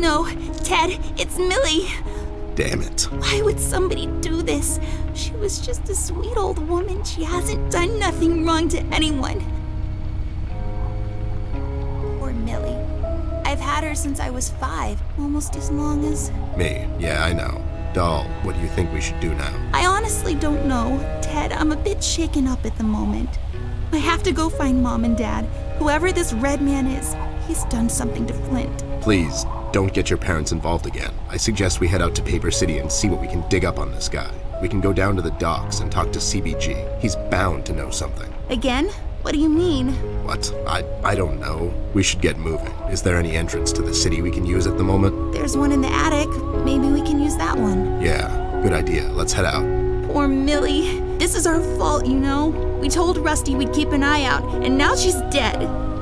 no, Ted, it's Millie. Damn it. Why would somebody do this? She was just a sweet old woman. She hasn't done nothing wrong to anyone. Poor Millie. I've had her since I was 5, almost as long as... Me, yeah, I know. Doll, what do you think we should do now? I honestly don't know. Ted, I'm a bit shaken up at the moment. I have to go find Mom and Dad. Whoever this red man is, he's done something to Flint. Please, don't get your parents involved again. I suggest we head out to Paper City and see what we can dig up on this guy. We can go down to the docks and talk to CBG. He's bound to know something. Again? What do you mean? What? I don't know. We should get moving. Is there any entrance to the city we can use at the moment? There's one in the attic. Maybe we can use that one. Yeah, good idea. Let's head out. Poor Millie. This is our fault, you know? We told Rusty we'd keep an eye out, and now she's dead.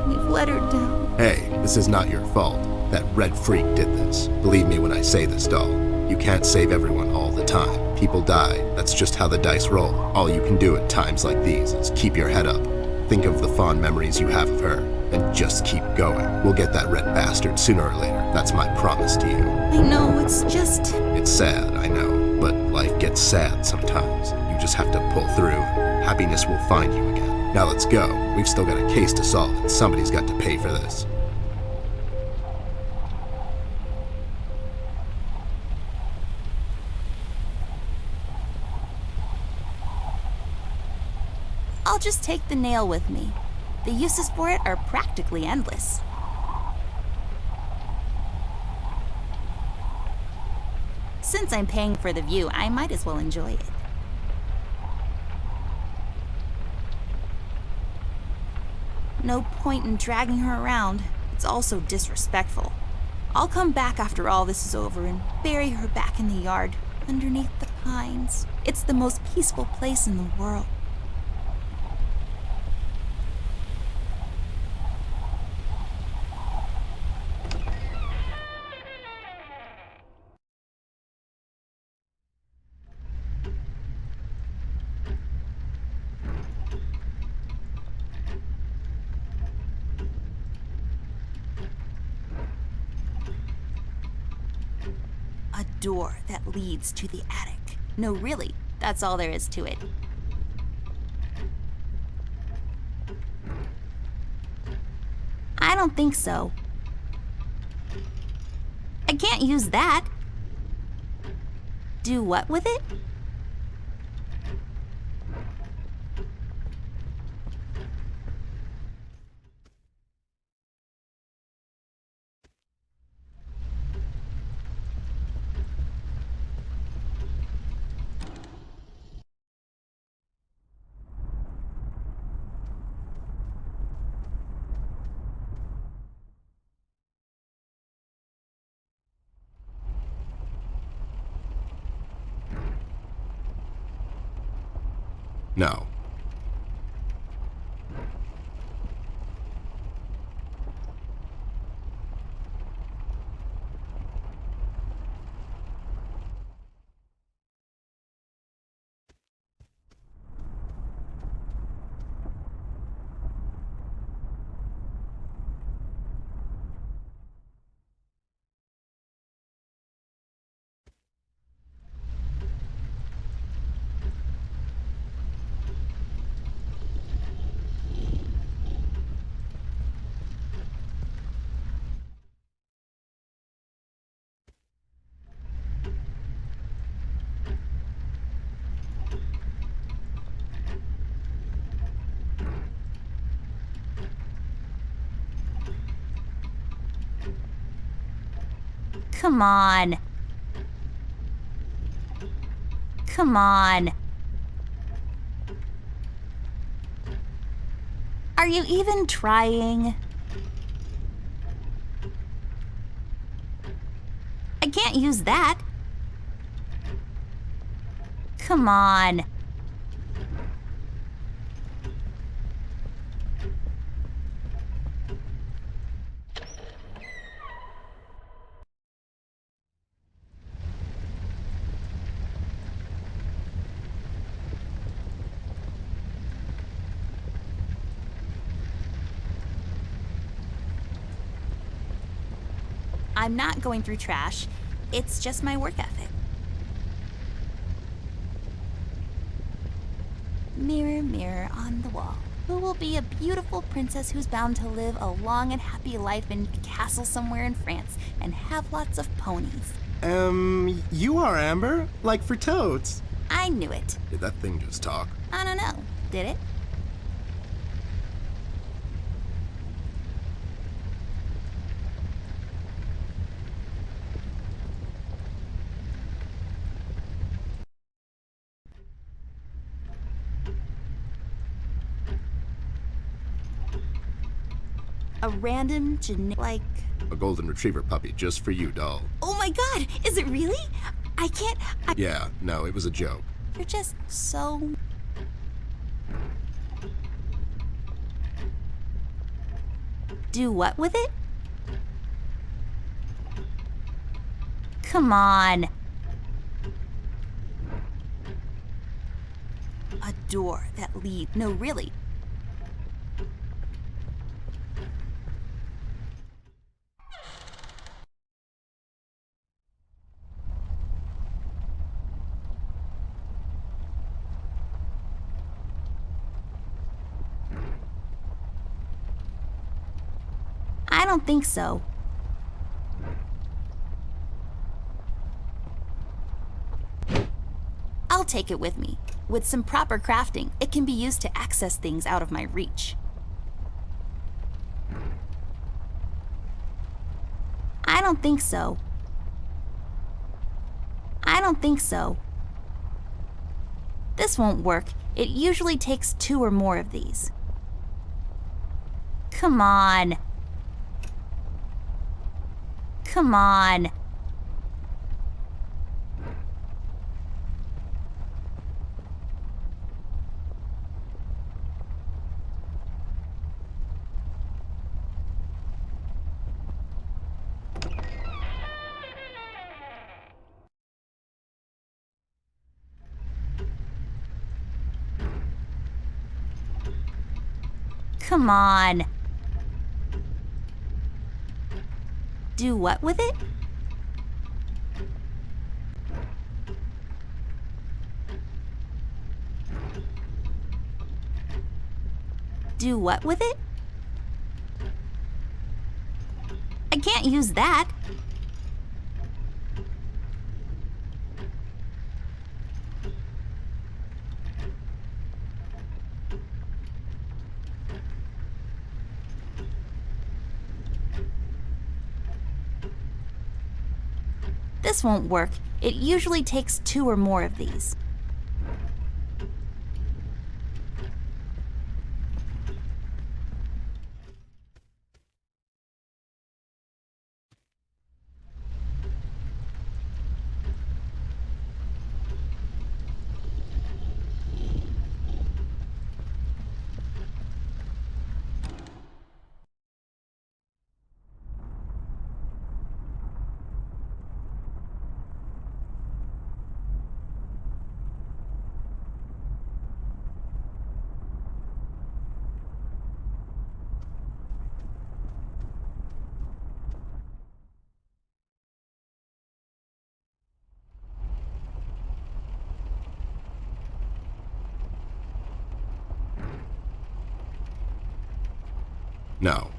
We've let her down. Hey, this is not your fault. That red freak did this. Believe me when I say this, doll. You can't save everyone all the time. People die. That's just how the dice roll. All you can do at times like these is keep your head up. Think of the fond memories you have of her, and just keep going. We'll get that red bastard sooner or later. That's my promise to you. I know, it's just... It's sad, I know, but life gets sad sometimes. You just have to pull through, and happiness will find you again. Now let's go. We've still got a case to solve, and somebody's got to pay for this. I'll just take the nail with me. The uses for it are practically endless. Since I'm paying for the view, I might as well enjoy it. No point in dragging her around. It's also disrespectful. I'll come back after all this is over and bury her back in the yard, underneath the pines. It's the most peaceful place in the world. A door that leads to the attic. No, really, that's all there is to it. I don't think so. I can't use that. Do what with it? No. Come on. Come on. Are you even trying? I can't use that. Come on. I'm not going through trash. It's just my work ethic. Mirror, mirror on the wall, who will be a beautiful princess who's bound to live a long and happy life in a castle somewhere in France and have lots of ponies? You are, Amber. Like for totes. I knew it. Did that thing just talk? I don't know. Did it? A random like... A golden retriever puppy just for you, doll. Oh my god, is it really? I can't... Yeah, no, it was a joke. You're just so... Do what with it? Come on. A door that leads... No, really. I don't think so. I'll take it with me. With some proper crafting, it can be used to access things out of my reach. I don't think so. I don't think so. This won't work. It usually takes 2 or more of these. Come on. Come on. Come on. Do what with it? Do what with it? I can't use that. This won't work. It usually takes 2 or more of these. No.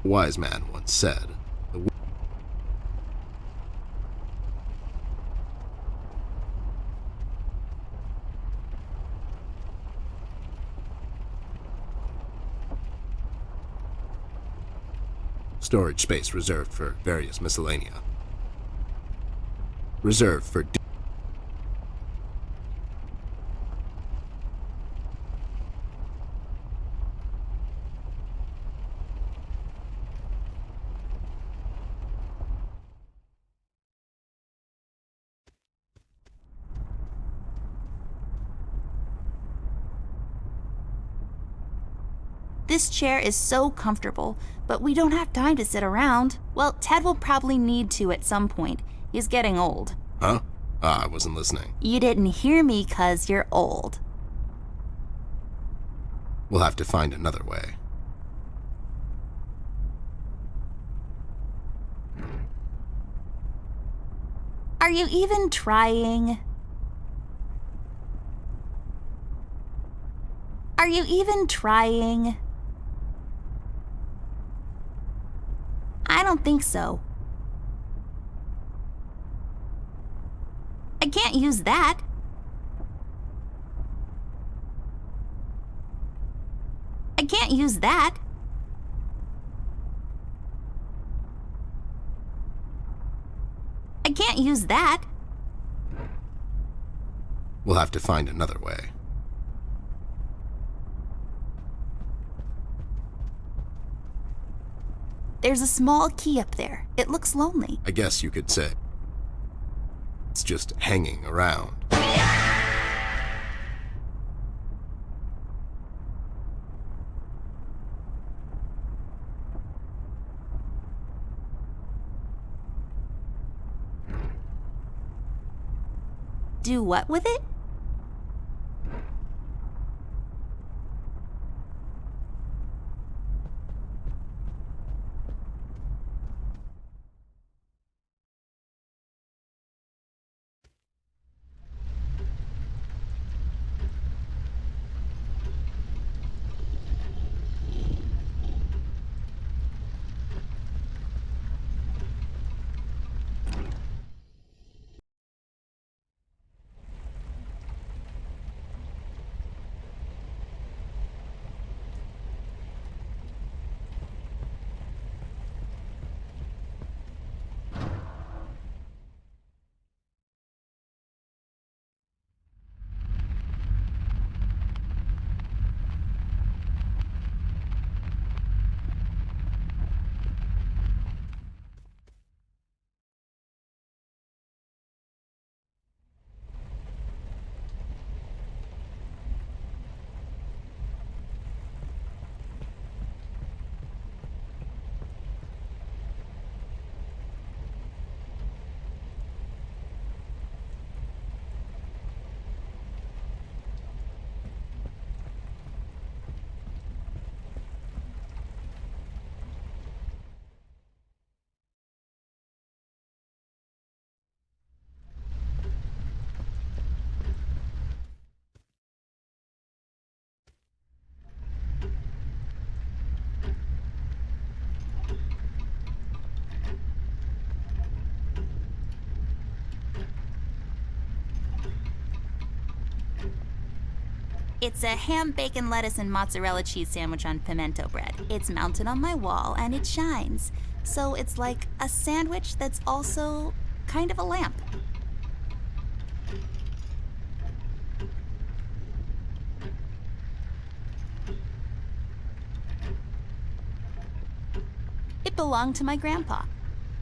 A wise man once said, storage space reserved for various miscellanea. Reserved for... This chair is so comfortable, but we don't have time to sit around. Well, Ted will probably need to at some point. He's getting old. Huh? Ah, I wasn't listening. You didn't hear me 'cause you're old. We'll have to find another way. Are you even trying? Are you even trying? I don't think so. I can't use that. I can't use that. I can't use that. We'll have to find another way. There's a small key up there. It looks lonely. I guess you could say it's just hanging around. Do what with it? It's a ham, bacon, lettuce, and mozzarella cheese sandwich on pimento bread. It's mounted on my wall and it shines. So it's like a sandwich that's also kind of a lamp. It belonged to my grandpa.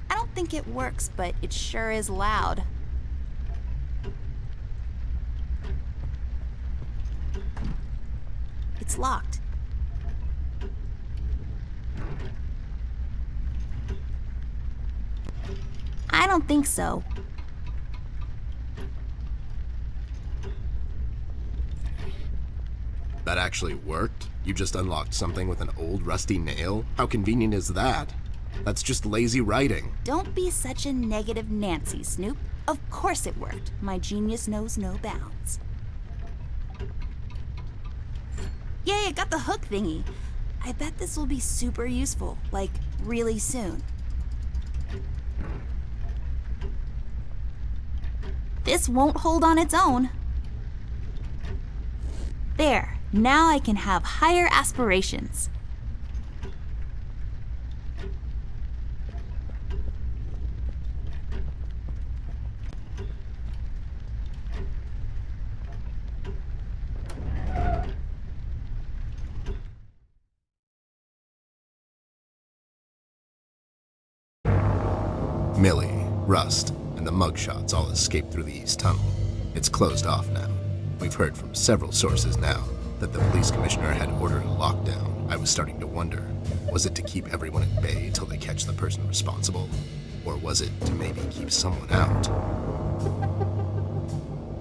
I don't think it works, but it sure is loud. It's locked. I don't think so. That actually worked? You just unlocked something with an old rusty nail? How convenient is that? That's just lazy writing. Don't be such a negative Nancy, Snoop. Of course it worked. My genius knows no bounds. Yay, I got the hook thingy. I bet this will be super useful, like really soon. This won't hold on its own. There, now I can have higher aspirations. Millie, Rust, and the mugshots all escaped through the east tunnel. It's closed off now. We've heard from several sources now that the police commissioner had ordered a lockdown. I was starting to wonder, was it to keep everyone at bay till they catch the person responsible? Or was it to maybe keep someone out?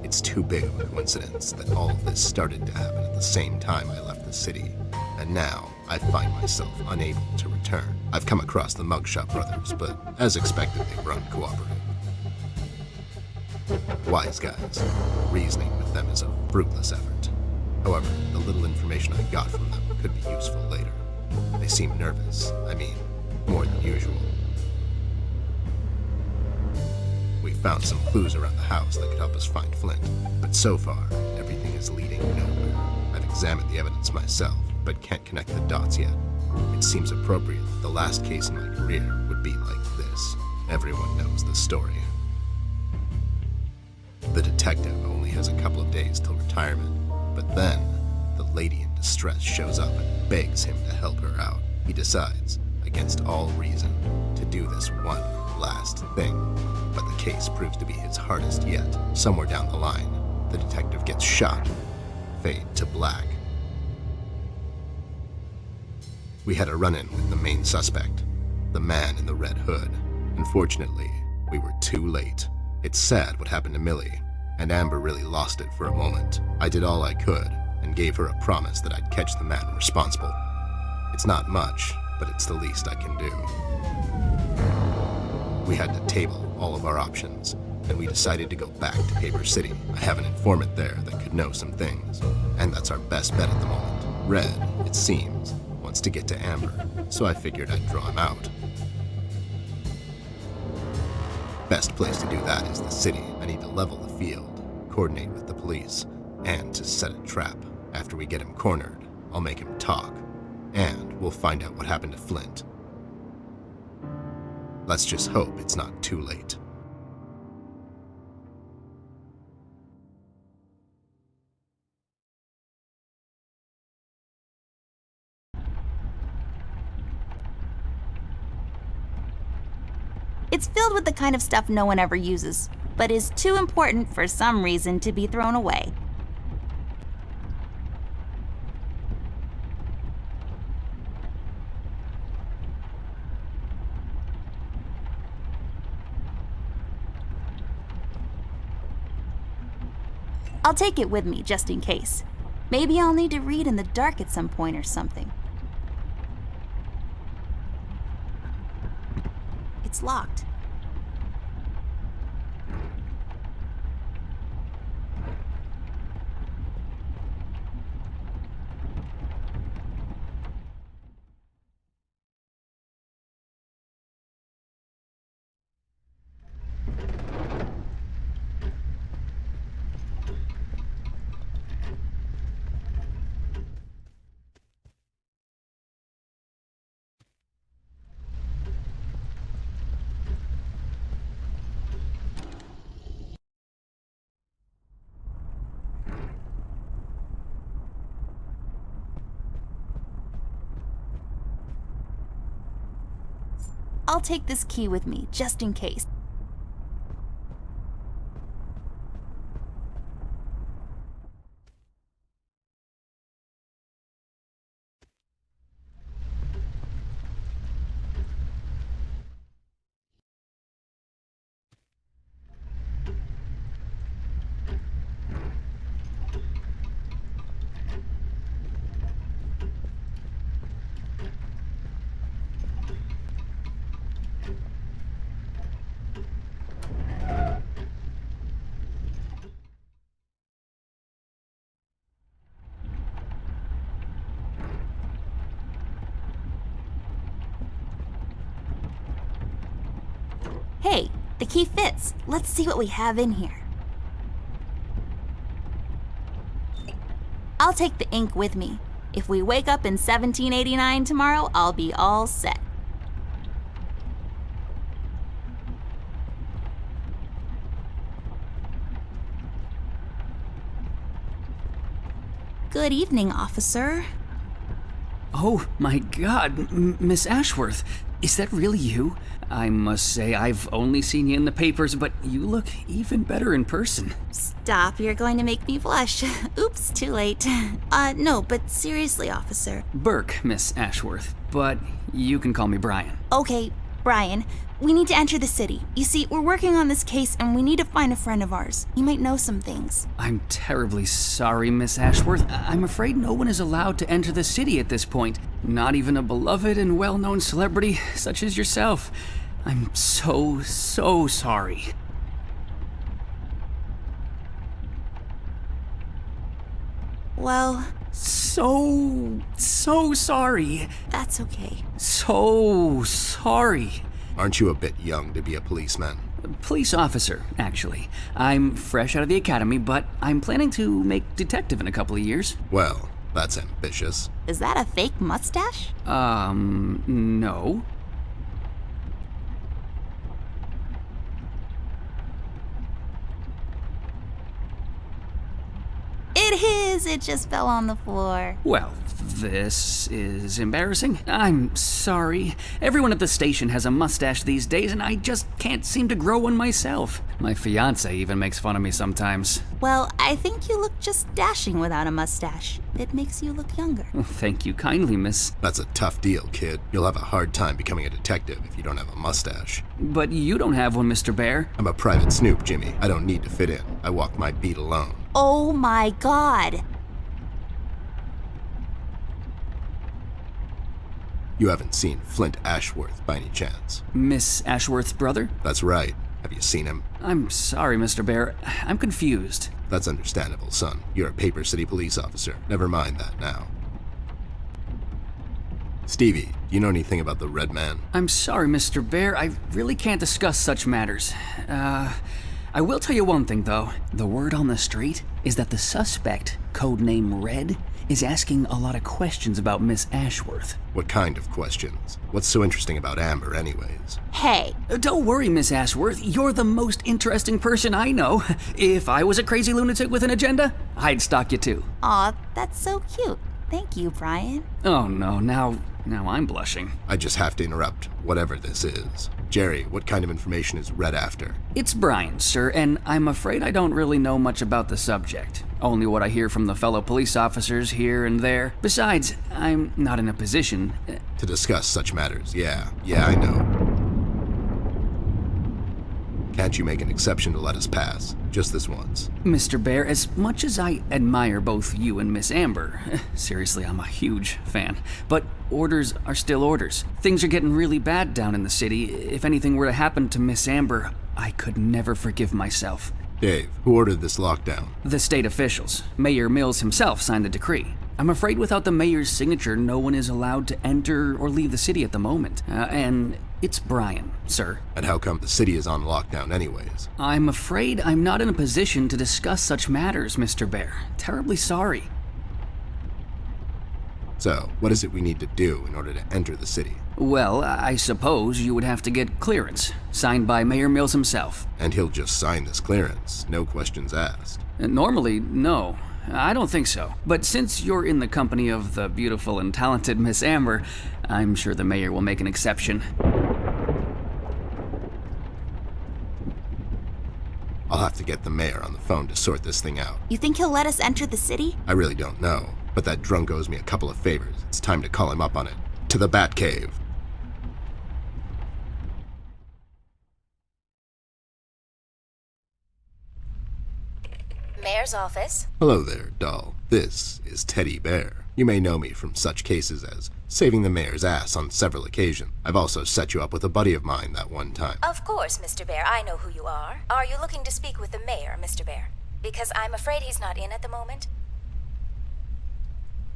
It's too big of a coincidence that all of this started to happen at the same time I left the city, and now I find myself unable to return. I've come across the Mugshot brothers, but as expected, they were uncooperative. Wise guys. Reasoning with them is a fruitless effort. However, the little information I got from them could be useful later. They seem nervous. I mean, more than usual. We found some clues around the house that could help us find Flint, but so far, everything is leading nowhere. I've examined the evidence myself, but can't connect the dots yet. It seems appropriate that the last case in my career would be like this. Everyone knows the story. The detective only has a couple of days till retirement, but then the lady in distress shows up and begs him to help her out. He decides, against all reason, to do this one last thing, but the case proves to be his hardest yet. Somewhere down the line, the detective gets shot. Fade to black. We had a run-in with the main suspect, the man in the red hood. Unfortunately, we were too late. It's sad what happened to Millie, and Amber really lost it for a moment. I did all I could, and gave her a promise that I'd catch the man responsible. It's not much, but it's the least I can do. We had to table all of our options, and we decided to go back to Paper City. I have an informant there that could know some things, and that's our best bet at the moment. Red, it seems, wants to get to Amber, so I figured I'd draw him out. Best place to do that is the city. I need to level the field, coordinate with the police, and to set a trap. After we get him cornered, I'll make him talk, and we'll find out what happened to Flint. Let's just hope it's not too late. It's filled with the kind of stuff no one ever uses, but is too important for some reason to be thrown away. I'll take it with me just in case. Maybe I'll need to read in the dark at some point or something. It's locked. I'll take this key with me, just in case. Hey, the key fits. Let's see what we have in here. I'll take the ink with me. If we wake up in 1789 tomorrow, I'll be all set. Good evening, officer. Oh my god, Miss Ashworth, is that really you? I must say, I've only seen you in the papers, but you look even better in person. Stop, you're going to make me blush. Oops, too late. No, but seriously, officer. Burke, Miss Ashworth, but you can call me Brian. Okay, Brian, we need to enter the city. You see, we're working on this case and we need to find a friend of ours. He might know some things. I'm terribly sorry, Miss Ashworth. I'm afraid no one is allowed to enter the city at this point. Not even a beloved and well-known celebrity such as yourself. I'm so sorry. Well, So sorry. that's okay. So sorry. Aren't you a bit young to be a policeman? Police officer, actually. I'm fresh out of the academy, but I'm planning to make detective in a couple of years. Well, that's ambitious. Is that a fake mustache? No. It is! It just fell on the floor. Well, this is embarrassing. I'm sorry. Everyone at the station has a mustache these days, and I just can't seem to grow one myself. My fiance even makes fun of me sometimes. Well, I think you look just dashing without a mustache. It makes you look younger. Thank you kindly, miss. That's a tough deal, kid. You'll have a hard time becoming a detective if you don't have a mustache. But you don't have one, Mr. Bear. I'm a private snoop, Jimmy. I don't need to fit in. I walk my beat alone. Oh my god. You haven't seen Flint Ashworth by any chance? Miss Ashworth's brother? That's right. Have you seen him? I'm sorry, Mr. Bear. I'm confused. That's understandable, son. You're a Paper City police officer. Never mind that now. Stevie, do you know anything about the Red Man? I'm sorry, Mr. Bear. I really can't discuss such matters. I will tell you one thing, though. The word on the street is that the suspect, codename Red, is asking a lot of questions about Miss Ashworth. What kind of questions? What's so interesting about Amber, anyways? Hey, Don't worry, Miss Ashworth. You're the most interesting person I know. If I was a crazy lunatic with an agenda, I'd stalk you too. aw, that's so cute. Thank you, Brian. Oh no, now I'm blushing. I just have to interrupt, whatever this is. Jerry, what kind of information is Red after? It's Brian, sir, and I'm afraid I don't really know much about the subject. Only what I hear from the fellow police officers here and there. Besides, I'm not in a position. To discuss such matters, yeah, I know. Can't you make an exception to let us pass? Just this once. Mr. Bear, as much as I admire both you and Miss Amber, seriously, I'm a huge fan, but orders are still orders. Things are getting really bad down in the city. If anything were to happen to Miss Amber, I could never forgive myself. Dave, who ordered this lockdown? The state officials. Mayor Mills himself signed the decree. I'm afraid without the mayor's signature, no one is allowed to enter or leave the city at the moment. And it's Brian, sir. And how come the city is on lockdown anyways? I'm afraid I'm not in a position to discuss such matters, Mr. Bear. Terribly sorry. So, what is it we need to do in order to enter the city? Well, I suppose you would have to get clearance, signed by Mayor Mills himself. And he'll just sign this clearance, no questions asked. Normally, no. I don't think so. But since you're in the company of the beautiful and talented Miss Amber, I'm sure the mayor will make an exception. I'll have to get the mayor on the phone to sort this thing out. You think he'll let us enter the city? I really don't know, but that drunk owes me a couple of favors. It's time to call him up on it. To the Batcave. Mayor's office. Hello there, doll. This is Teddy Bear. You may know me from such cases as saving the mayor's ass on several occasions. I've also set you up with a buddy of mine that one time. Of course, Mr. Bear, I know who you are. Are you looking to speak with the mayor, Mr. Bear? Because I'm afraid he's not in at the moment.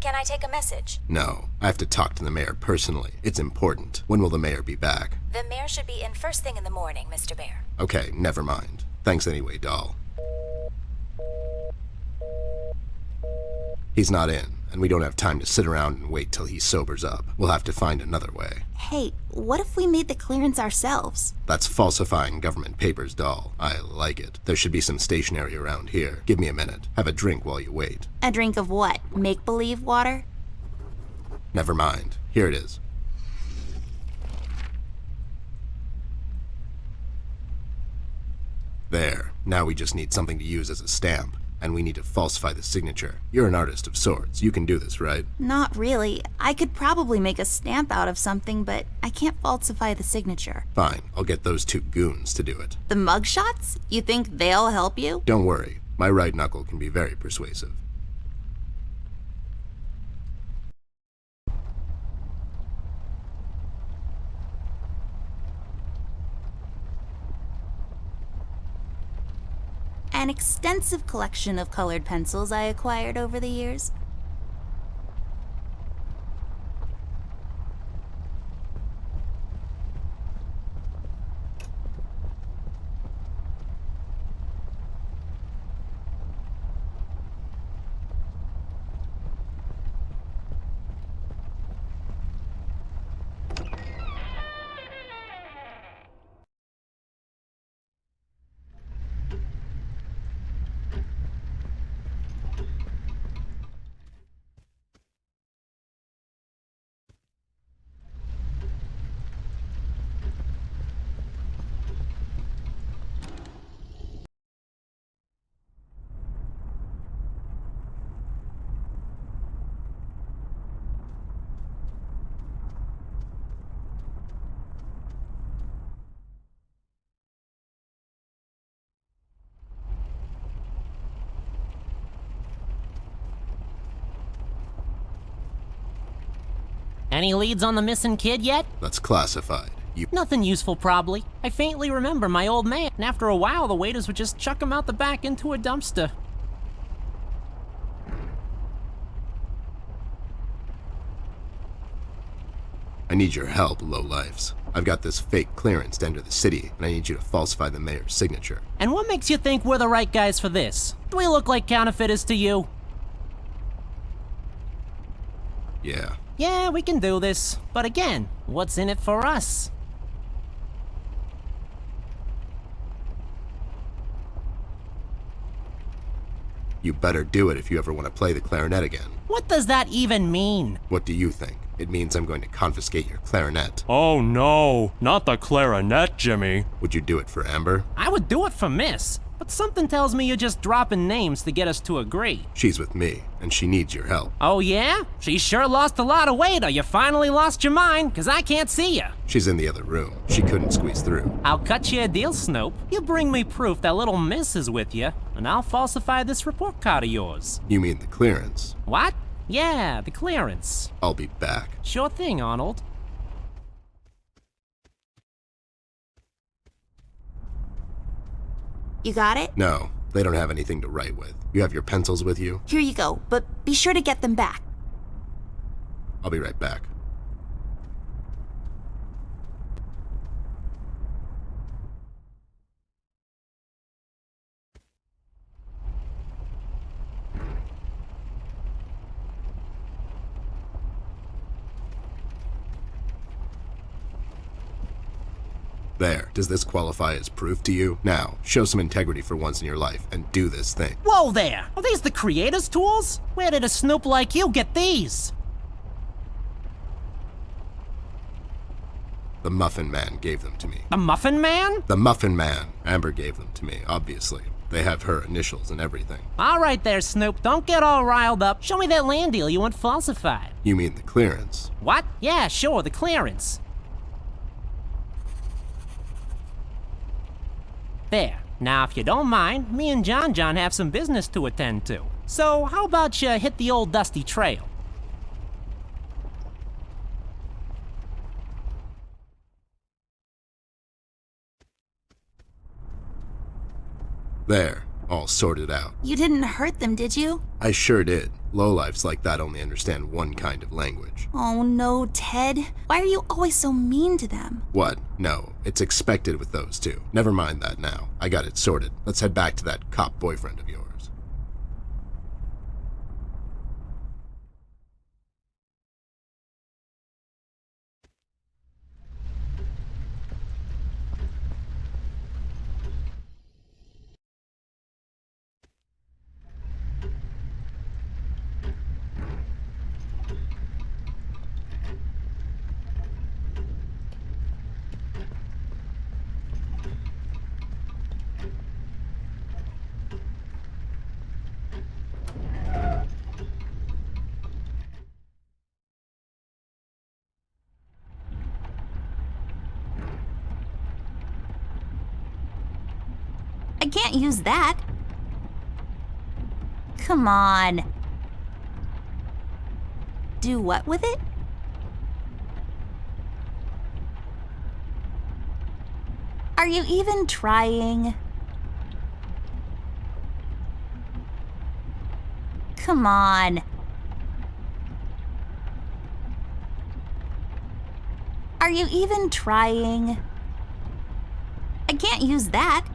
Can I take a message? No, I have to talk to the mayor personally. It's important. When will the mayor be back? The mayor should be in first thing in the morning, Mr. Bear. Okay, never mind. Thanks anyway, doll. He's not in, and we don't have time to sit around and wait till he sobers up. We'll have to find another way. Hey, what if we made the clearance ourselves? That's falsifying government papers, doll. I like it. There should be some stationery around here. Give me a minute. Have a drink while you wait. A drink of what? Make-believe water? Never mind. Here it is. There. Now we just need something to use as a stamp. And we need to falsify the signature. You're an artist of sorts. You can do this, right? Not really. I could probably make a stamp out of something, but I can't falsify the signature. Fine. I'll get those two goons to do it. The mugshots? You think they'll help you? Don't worry. My right knuckle can be very persuasive. an extensive collection of colored pencils I acquired over the years. Any leads on the missing kid yet? That's classified. You Nothing useful, probably. I faintly remember my old man, and after a while, the waiters would just chuck him out the back into a dumpster. I need your help, lowlifes. I've got this fake clearance to enter the city, and I need you to falsify the mayor's signature. And what makes you think we're the right guys for this? Do we look like counterfeiters to you? Yeah. Yeah, we can do this. But again, what's in it for us? You better do it if you ever want to play the clarinet again. What does that even mean? What do you think? It means I'm going to confiscate your clarinet. Oh no, not the clarinet, Jimmy. Would you do it for Amber? I would do it for Miss, but something tells me you're just dropping names to get us to agree. She's with me, and she needs your help. Oh yeah? She sure lost a lot of weight, or you finally lost your mind, 'cause I can't see you. She's in the other room. She couldn't squeeze through. I'll cut you a deal, Snoop. You bring me proof that little Miss is with you, and I'll falsify this report card of yours. You mean the clearance? What? Yeah, the clearance. I'll be back. Sure thing, Arnold. You got it? No, they don't have anything to write with. You have your pencils with you? Here you go, but be sure to get them back. I'll be right back. There. Does this qualify as proof to you? Now, show some integrity for once in your life and do this thing. Whoa there! Are these the creator's tools? Where did a Snoop like you get these? The Muffin Man gave them to me. The Muffin Man? The Muffin Man. Amber gave them to me, obviously. They have her initials and everything. All right there, Snoop. Don't get all riled up. Show me that land deal you want falsified. You mean the clearance? What? Yeah, sure, the clearance. There. Now, if you don't mind, me and John have some business to attend to. So, how about you hit the old dusty trail? There. All sorted out. You didn't hurt them, did you? I sure did. Lowlifes like that only understand one kind of language. Oh no, Ted. Why are you always so mean to them? What? No, it's expected with those two. Never mind that now. I got it sorted. Let's head back to that cop boyfriend of yours. I can't use that. Come on. Do what with it? Are you even trying? Come on. Are you even trying? I can't use that.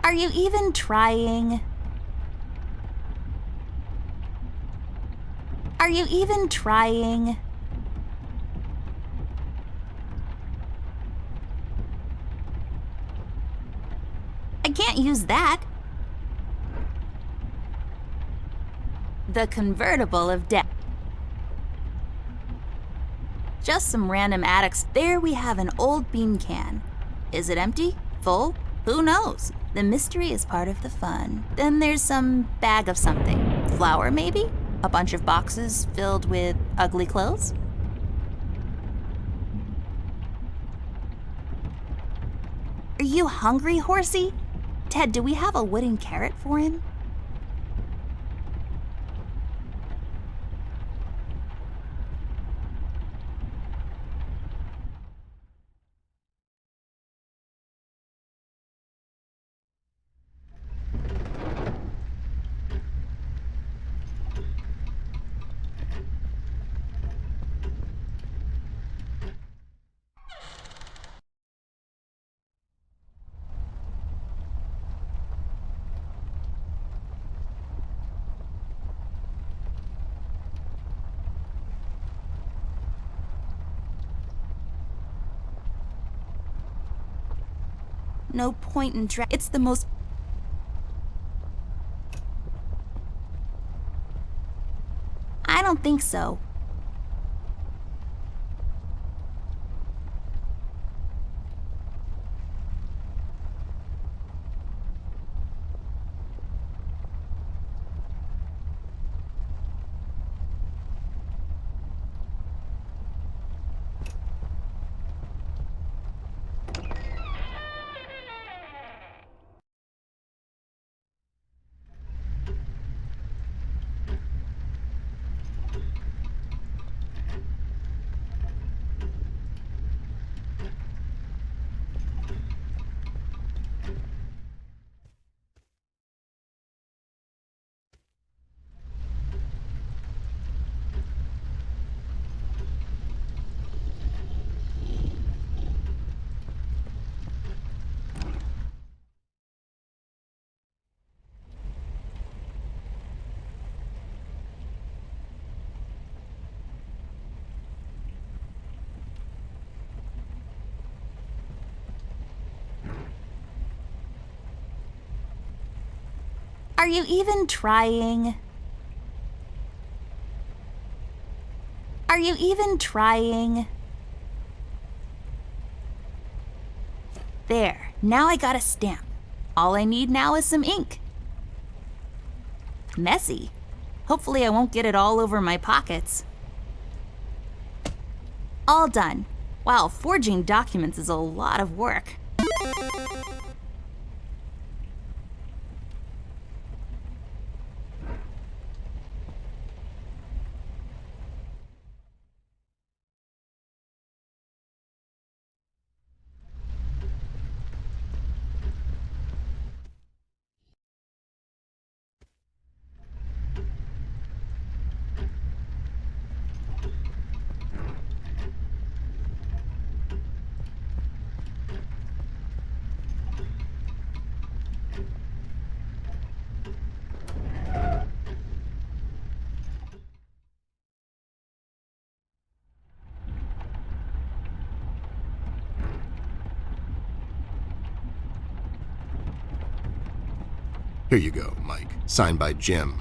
Are you even trying? Are you even trying? I can't use that. The convertible of death. Just some random addicts. There we have an old bean can. Is it empty? Full? Who knows? The mystery is part of the fun. Then there's some bag of something. Flour, maybe? A bunch of boxes filled with ugly clothes? Are you hungry, horsey? Ted, do we have a wooden carrot for him? No point in it's the most... I don't think so. Are you even trying? Are you even trying? There, now I got a stamp. All I need now is some ink. Messy. Hopefully I won't get it all over my pockets. All done. Wow, forging documents is a lot of work. Here you go, Mike. Signed by Jim,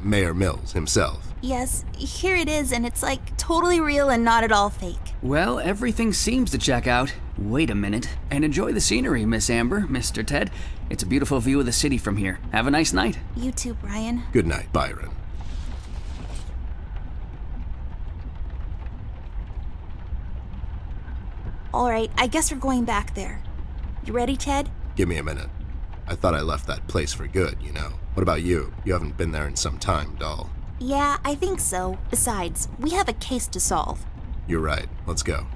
Mayor Mills himself. Yes, here it is, and it's like totally real and not at all fake. Well, everything seems to check out. Wait a minute. And enjoy the scenery, Miss Amber, Mr. Ted. It's a beautiful view of the city from here. Have a nice night. You too, Brian. Good night, Byron. All right, I guess we're going back there. You ready, Ted? Give me a minute. I thought I left that place for good, you know. What about you? You haven't been there in some time, doll. Yeah, I think so. Besides, we have a case to solve. You're right. Let's go.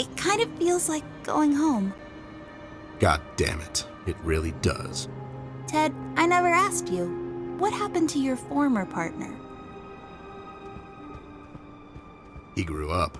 It kind of feels like going home. God damn it. It really does. Ted, I never asked you. What happened to your former partner? He grew up.